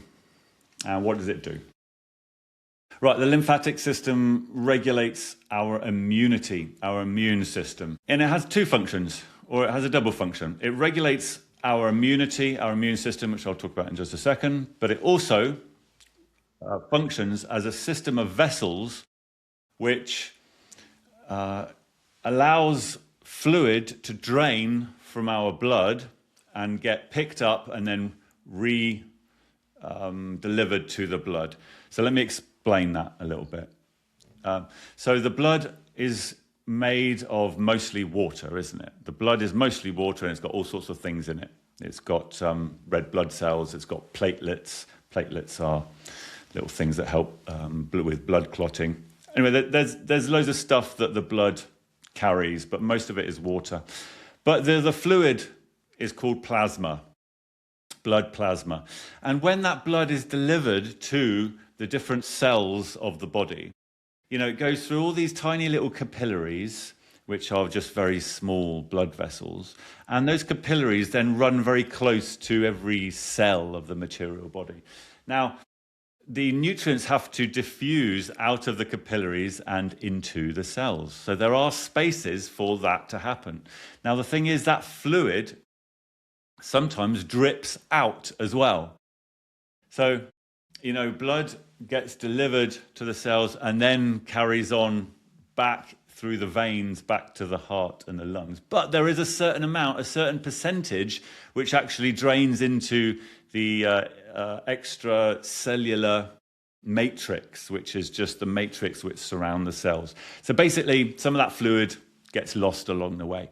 and what does it do? Right, the lymphatic system regulates our immunity, our immune system. And it has two functions, or it has a double function. It regulates our immunity, our immune system, which I'll talk about in just a second, but it also functions as a system of vessels which allows fluid to drain from our blood and get picked up and then delivered to the blood. So let me explain that a little bit. So the blood is made of mostly water, isn't it? The blood is mostly water and it's got all sorts of things in it. It's got red blood cells, it's got platelets. Platelets are little things that help with blood clotting. Anyway, there's loads of stuff that the blood carries, but most of it is water. But the fluid is called plasma, blood plasma. And when that blood is delivered to the different cells of the body, it goes through all these tiny little capillaries, which are just very small blood vessels. And those capillaries then run very close to every cell of the material body. Now, the nutrients have to diffuse out of the capillaries and into the cells. So there are spaces for that to happen. Now, the thing is that fluid sometimes drips out as well. So, blood gets delivered to the cells and then carries on back through the veins, back to the heart and the lungs. But there is a certain amount, a certain percentage, which actually drains into the extracellular matrix, which is just the matrix which surround the cells. So basically, some of that fluid gets lost along the way.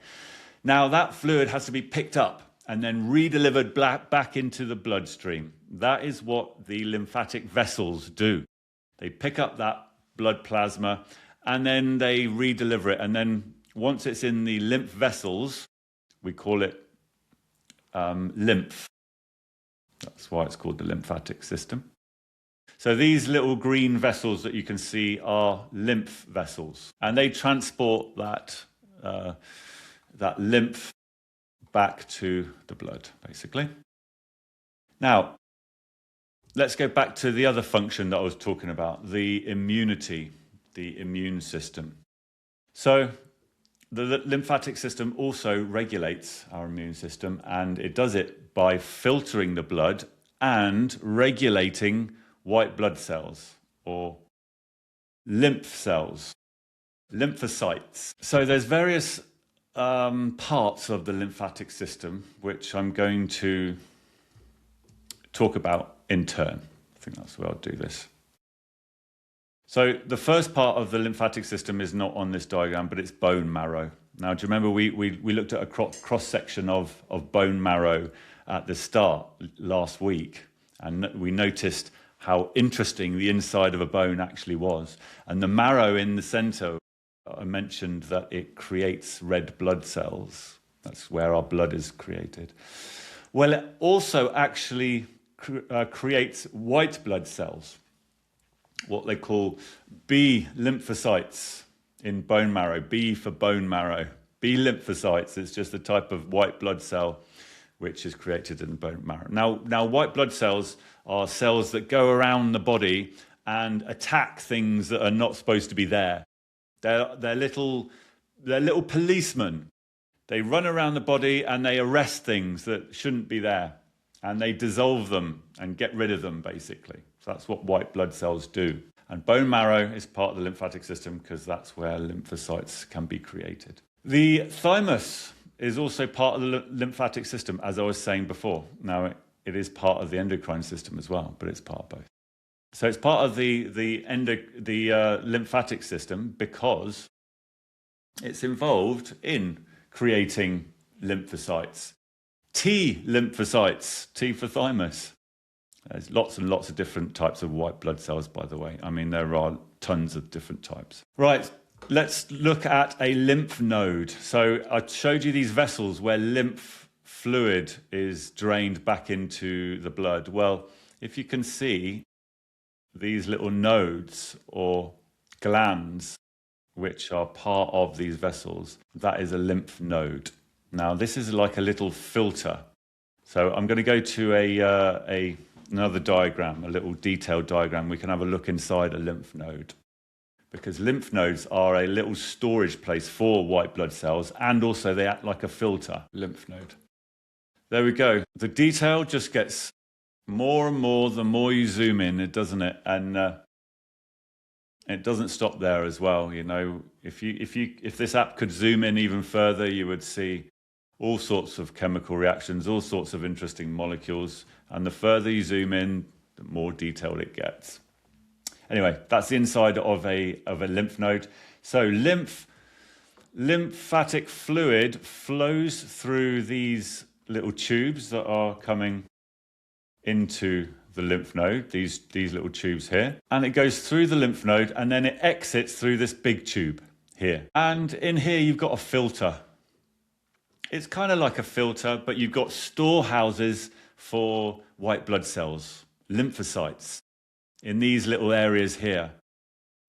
Now, that fluid has to be picked up and then re-delivered back into the bloodstream. That is what the lymphatic vessels do. They pick up that blood plasma and then they re-deliver it. And then once it's in the lymph vessels, we call it lymph. That's why it's called the lymphatic system. So these little green vessels that you can see are lymph vessels. And they transport that lymph back to the blood, basically. Now, let's go back to the other function that I was talking about, the immunity, the immune system. So the lymphatic system also regulates our immune system, and it does it by filtering the blood and regulating white blood cells or lymph cells, lymphocytes. So there's various parts of the lymphatic system which I'm going to talk about in turn. I think that's the way I'll do this. So the first part of the lymphatic system is not on this diagram, but it's bone marrow. Now, do you remember we looked at a cross-section of bone marrow at the start last week, and we noticed how interesting the inside of a bone actually was. And the marrow in the center, I mentioned that it creates red blood cells. That's where our blood is created. Well, it also actually creates white blood cells, what they call B lymphocytes in bone marrow. B for bone marrow. B lymphocytes is just a type of white blood cell which is created in the bone marrow. Now white blood cells are cells that go around the body and attack things that are not supposed to be there. They're little policemen. They run around the body and they arrest things that shouldn't be there. And they dissolve them and get rid of them, basically. So that's what white blood cells do. And bone marrow is part of the lymphatic system because that's where lymphocytes can be created. The thymus is also part of the lymphatic system, as I was saying before. Now, it is part of the endocrine system as well, but it's part of both. So it's part of the lymphatic system because it's involved in creating lymphocytes. T lymphocytes, T for thymus. There's lots and lots of different types of white blood cells, by the way. I mean, there are tons of different types. Right, let's look at a lymph node. So I showed you these vessels where lymph fluid is drained back into the blood. Well, if you can see these little nodes or glands, which are part of these vessels, that is a lymph node. Now, this is like a little filter. So I'm going to go to another diagram, a little detailed diagram. We can have a look inside a lymph node because lymph nodes are a little storage place for white blood cells, and also they act like a filter, lymph node. There we go. The detail just gets more and more the more you zoom in, doesn't it? And it doesn't stop there as well. You know, if this app could zoom in even further, you would see all sorts of chemical reactions, all sorts of interesting molecules. And the further you zoom in, the more detailed it gets. Anyway, that's the inside of a lymph node. So lymphatic fluid flows through these little tubes that are coming into the lymph node, these little tubes here. And it goes through the lymph node and then it exits through this big tube here. And in here you've got a filter. It's kind of like a filter, but you've got storehouses for white blood cells, lymphocytes, in these little areas here.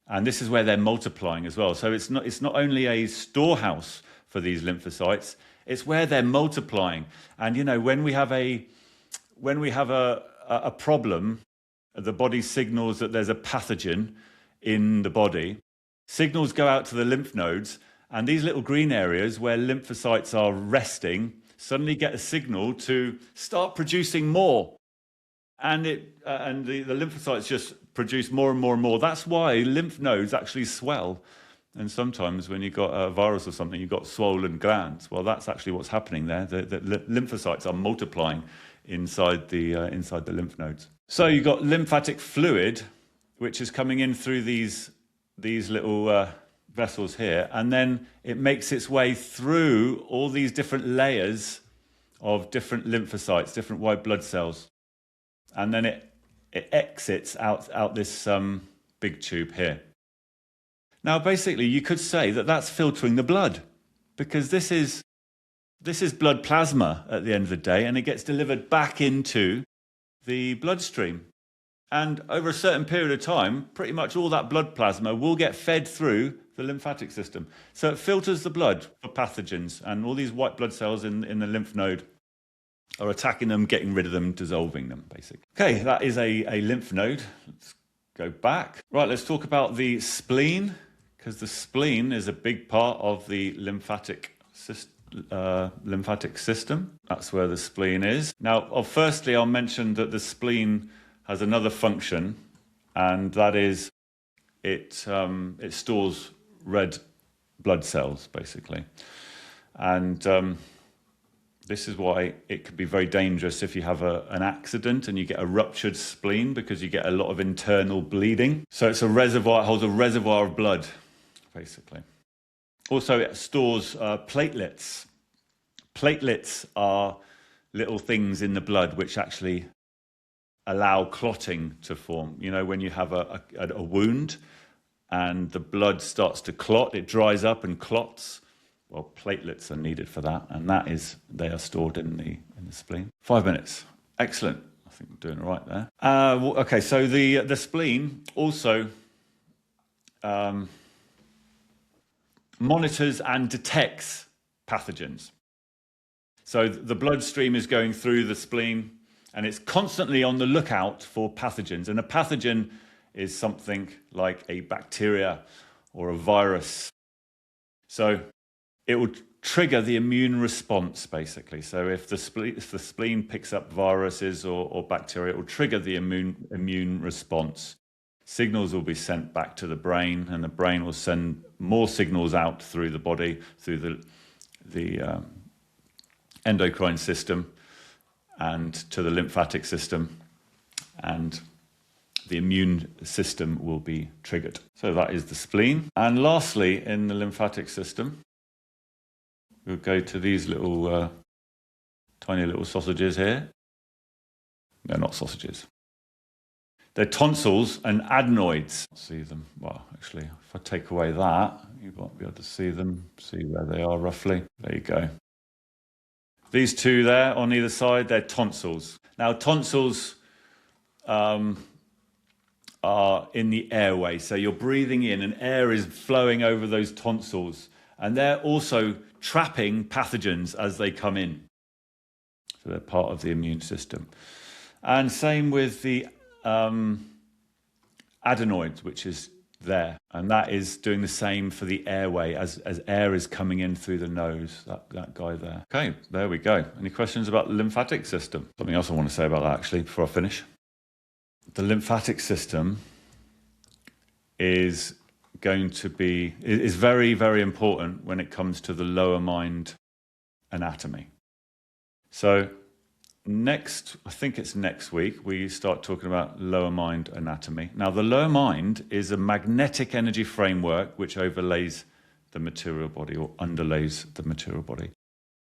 And this is where they're multiplying as well. So it's not only a storehouse for these lymphocytes, it's where they're multiplying. And you know, when we have a problem, the body signals that there's a pathogen in the body. Signals go out to the lymph nodes, and these little green areas where lymphocytes are resting suddenly get a signal to start producing more. And the lymphocytes just produce more and more and more. That's why lymph nodes actually swell. And sometimes when you've got a virus or something, you've got swollen glands. Well, that's actually what's happening there. The lymphocytes are multiplying inside the lymph nodes. So you've got lymphatic fluid, which is coming in through these little vessels here, and then it makes its way through all these different layers of different lymphocytes, different white blood cells, and then it exits out this big tube here. Now, basically, you could say that that's filtering the blood, because this is blood plasma at the end of the day, and it gets delivered back into the bloodstream. And over a certain period of time, pretty much all that blood plasma will get fed through the lymphatic system. So it filters the blood for pathogens, and all these white blood cells in the lymph node are attacking them, getting rid of them, dissolving them, basically. Okay, that is a lymph node. Let's go back. Right, let's talk about the spleen, because the spleen is a big part of the lymphatic system. That's where the spleen is. Now, firstly, I'll mention that the spleen has another function, and that is it stores red blood cells, basically. And this is why it could be very dangerous if you have an accident and you get a ruptured spleen, because you get a lot of internal bleeding. So it's a reservoir, it holds a reservoir of blood, basically. Also, it stores platelets. Platelets are little things in the blood which actually allow clotting to form. You know, when you have a wound and the blood starts to clot, it dries up and clots. Well, platelets are needed for that, and they are stored in the spleen. 5 minutes. Excellent. think I'm doing all right there. Okay, so the spleen also monitors and detects pathogens. So the bloodstream is going through the spleen and it's constantly on the lookout for pathogens. And a pathogen is something like a bacteria or a virus. So it will trigger the immune response, basically. So if the spleen picks up viruses or bacteria, it will trigger the immune response. Signals will be sent back to the brain, and the brain will send more signals out through the body, through the endocrine system and to the lymphatic system, and the immune system will be triggered. So that is the spleen. And lastly, in the lymphatic system, we'll go to these little tiny little sausages here. They're not sausages. They're tonsils and adenoids. See them. Well, actually, if I take away that, you won't be able to see them, see where they are roughly. There you go. These two there on either side, they're tonsils. Now, tonsils are in the airway. So you're breathing in and air is flowing over those tonsils. And they're also trapping pathogens as they come in. So they're part of the immune system. And same with the adenoids, which is there. And that is doing the same for the airway as air is coming in through the nose, that guy there. Okay, there we go. Any questions about the lymphatic system? Something else I want to say about that, actually, before I finish. The lymphatic system is very, very important when it comes to the lower mind anatomy. So I think it's next week, we start talking about lower mind anatomy. Now, the lower mind is a magnetic energy framework which overlays the material body or underlays the material body.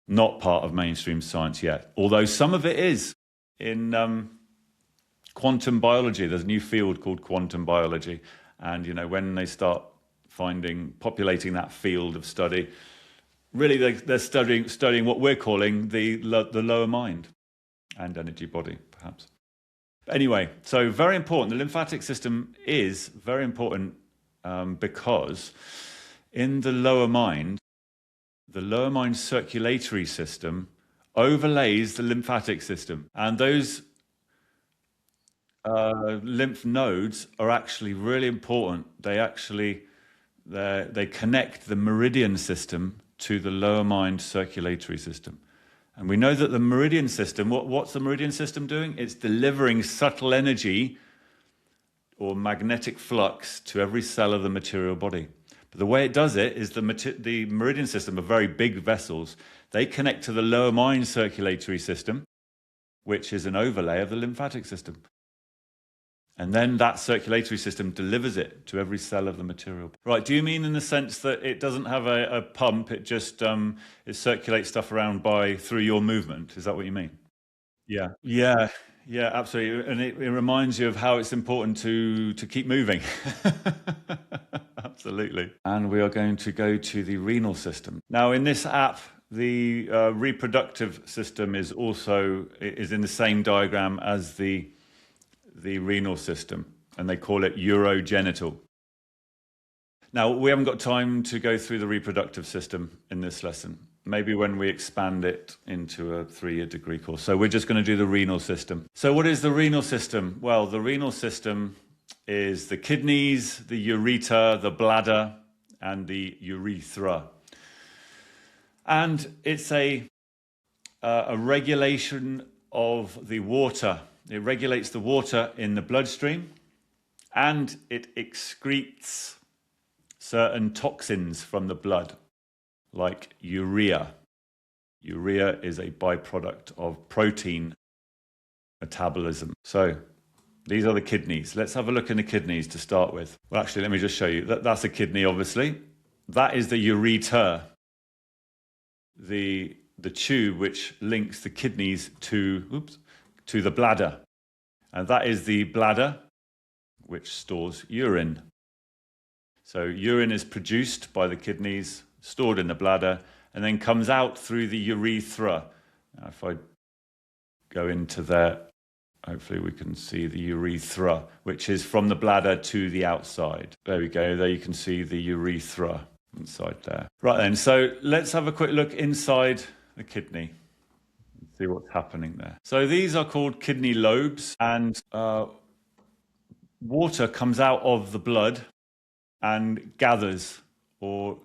Not part of mainstream science yet, although some of it is. In quantum biology, there's a new field called quantum biology. And, when they start populating that field of study, really they're studying what we're calling the lower mind and energy body, perhaps. Anyway, so very important. The lymphatic system is very important because in the lower mind circulatory system overlays the lymphatic system. And those lymph nodes are actually really important. They connect the meridian system to the lower mind circulatory system. And we know that the meridian system, what's the meridian system doing? It's delivering subtle energy or magnetic flux to every cell of the material body. But the way it does it is the meridian system are very big vessels. They connect to the lower mind circulatory system, which is an overlay of the lymphatic system. And then that circulatory system delivers it to every cell of the material. Right, do you mean in the sense that it doesn't have a pump, it just it circulates stuff around through your movement? Is that what you mean? Yeah, absolutely. And it reminds you of how it's important to keep moving. Absolutely. And we are going to go to the renal system. Now, in this app, the reproductive system is in the same diagram as the renal system, and they call it urogenital. Now, we haven't got time to go through the reproductive system in this lesson. Maybe when we expand it into a 3-year degree course. So we're just going to do the renal system. So what is the renal system? Well, the renal system is the kidneys, the ureter, the bladder, and the urethra. And it's a regulation of the water. It regulates the water in the bloodstream, and it excretes certain toxins from the blood, like urea. Urea is a byproduct of protein metabolism. So these are the kidneys. Let's have a look in the kidneys to start with. Well, actually, let me just show you. That's a kidney, obviously. That is the ureter, the tube which links the kidneys to the bladder. And that is the bladder, which stores urine. So urine is produced by the kidneys, stored in the bladder, and then comes out through the urethra. Now, if I go into there Hopefully we can see the urethra, which is from the bladder to the outside. There we go. There you can see the urethra inside there. Right then, so let's have a quick look inside the kidney. See what's happening there. So these are called kidney lobes, and water comes out of the blood and gathers or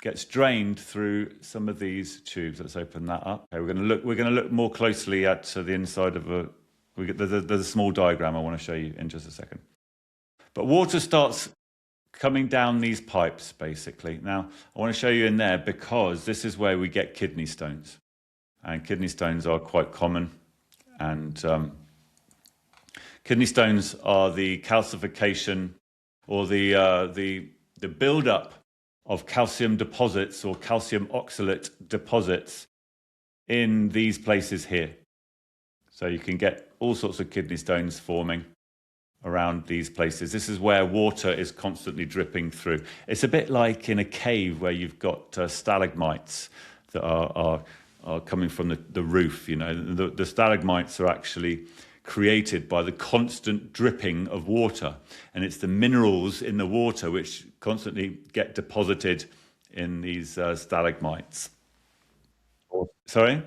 gets drained through some of these tubes. Let's open that up. Okay, we're going to look more closely at the inside of there's a small diagram I want to show you in just a second. But water starts coming down these pipes basically. Now I want to show you in there because this is where we get kidney stones. And kidney stones are quite common, and kidney stones are the calcification or the build-up of calcium deposits or calcium oxalate deposits in these places here. So you can get all sorts of kidney stones forming around these places. This is where water is constantly dripping through. It's a bit like in a cave where you've got stalagmites that are coming from the roof. You know, the stalagmites are actually created by the constant dripping of water, and it's the minerals in the water which constantly get deposited in these stalagmites. Sorry?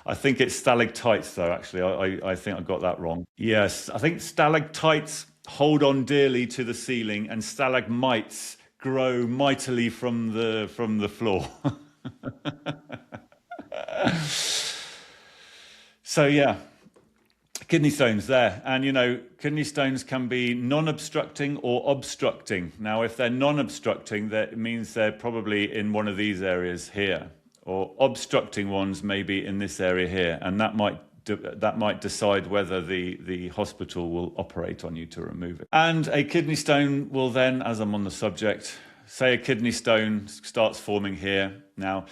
I think it's stalactites, though, actually. I think I got that wrong. Yes, I think stalactites hold on dearly to the ceiling, and stalagmites grow mightily from the floor. So yeah, kidney stones there. And you know, kidney stones can be non-obstructing or obstructing. Now, if they're non-obstructing, that means they're probably in one of these areas here, or obstructing ones maybe in this area here, and that might decide whether the hospital will operate on you to remove it. And a kidney stone will then, as I'm on the subject, say a kidney stone starts forming here. Now,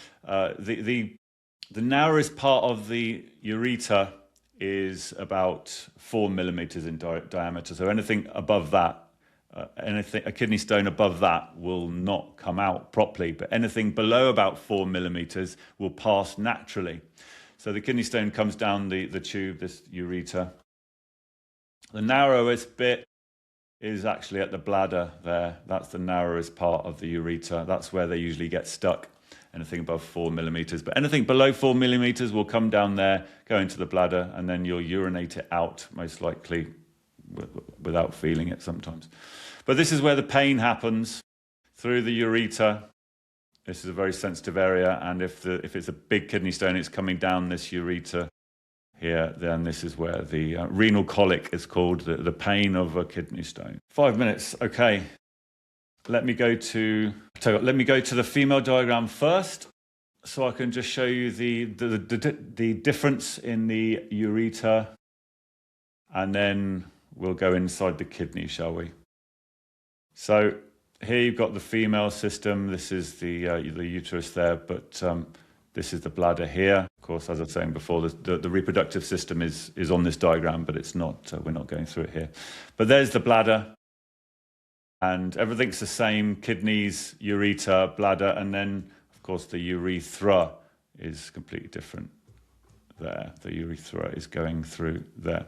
the narrowest part of the ureter is about 4 millimeters in diameter. So anything above that, a kidney stone above that will not come out properly, but anything below about 4 millimeters will pass naturally. So the kidney stone comes down the tube, this ureter. The narrowest bit is actually at the bladder there. That's the narrowest part of the ureter. That's where they usually get stuck. Anything above 4 millimeters, but anything below 4 millimeters will come down there, go into the bladder, and then you'll urinate it out, most likely without feeling it sometimes. But this is where the pain happens, through the ureter. This is a very sensitive area, and if it's a big kidney stone, it's coming down this ureter here, then this is where the renal colic is called, the pain of a kidney stone. 5 minutes, okay. Let me go to the female diagram first, so I can just show you the difference in the ureter, and then we'll go inside the kidney, shall we? So here you've got the female system. This is the uterus there, but this is the bladder here. Of course, as I was saying before, the reproductive system is on this diagram, but it's not. We're not going through it here. But there's the bladder. And everything's the same: kidneys, ureter, bladder, and then, of course, the urethra is completely different there. The urethra is going through there.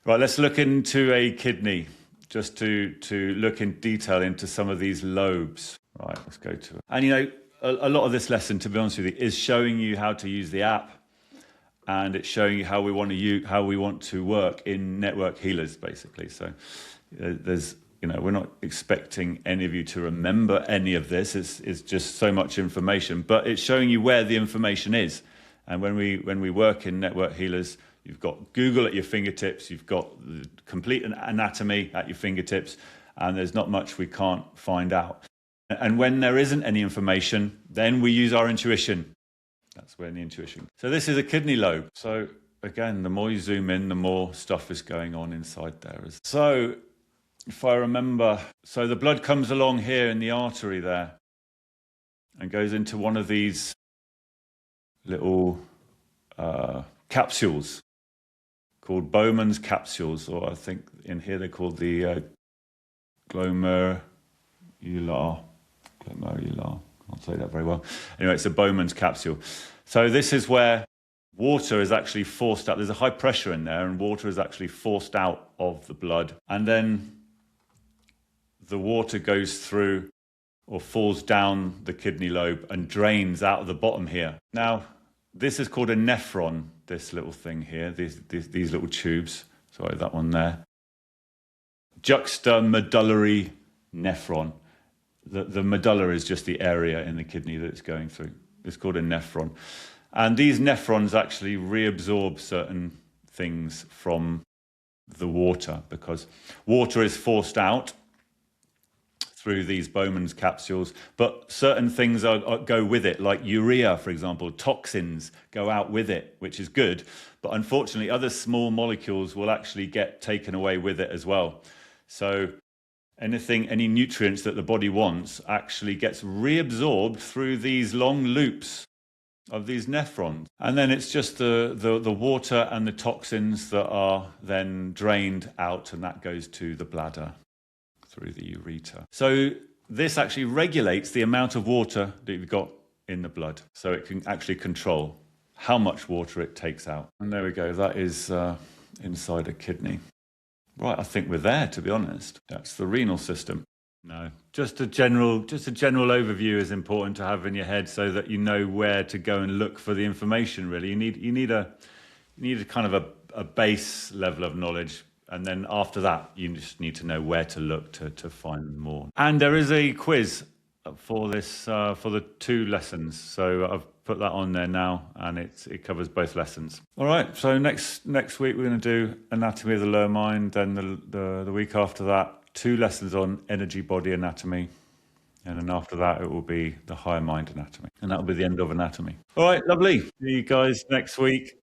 Right, let's look into a kidney, just to look in detail into some of these lobes. Right, let's go to it. And you know, a lot of this lesson, to be honest with you, is showing you how to use the app, and it's showing you how we want to work in network healers, basically. So there's, you know, we're not expecting any of you to remember any of this. It's just so much information, but it's showing you where the information is. And when we work in network healers, you've got Google at your fingertips, you've got the complete anatomy at your fingertips, and there's not much we can't find out. And when there isn't any information, then we use our intuition. That's where the intuition. So this is a kidney lobe. So again, the more you zoom in, the more stuff is going on inside there. So if I remember, so the blood comes along here in the artery there and goes into one of these little capsules called Bowman's capsules, or I think in here they're called the glomerular. Can't say that very well. Anyway, it's a Bowman's capsule. So this is where water is actually forced out. There's a high pressure in there, and water is actually forced out of the blood. And then the water goes through or falls down the kidney lobe and drains out of the bottom here. Now, this is called a nephron, this little thing here, these little tubes. Sorry, that one there. Juxtamedullary nephron. The medulla is just the area in the kidney that it's going through. It's called a nephron. And these nephrons actually reabsorb certain things from the water, because water is forced out through these Bowman's capsules, but certain things go with it, like urea, for example. Toxins go out with it, which is good, but unfortunately other small molecules will actually get taken away with it as well. So any nutrients that the body wants actually gets reabsorbed through these long loops of these nephrons. And then it's just the water and the toxins that are then drained out, and that goes to the bladder through the ureter. So this actually regulates the amount of water that you've got in the blood. So it can actually control how much water it takes out. And there we go, that is inside a kidney. Right, I think we're there, to be honest. That's the renal system. No, just a general overview is important to have in your head, so that you know where to go and look for the information. Really, you need a kind of a base level of knowledge, and then after that, you just need to know where to look to find more. And there is a quiz for this for the 2 lessons, so I've put that on there now, and it covers both lessons. All right, so next week we're going to do anatomy of the lower mind. Then the week after that, 2 lessons on energy body anatomy, and then after that it will be the higher mind anatomy, and that will be the end of anatomy. All right, lovely. See you guys next week.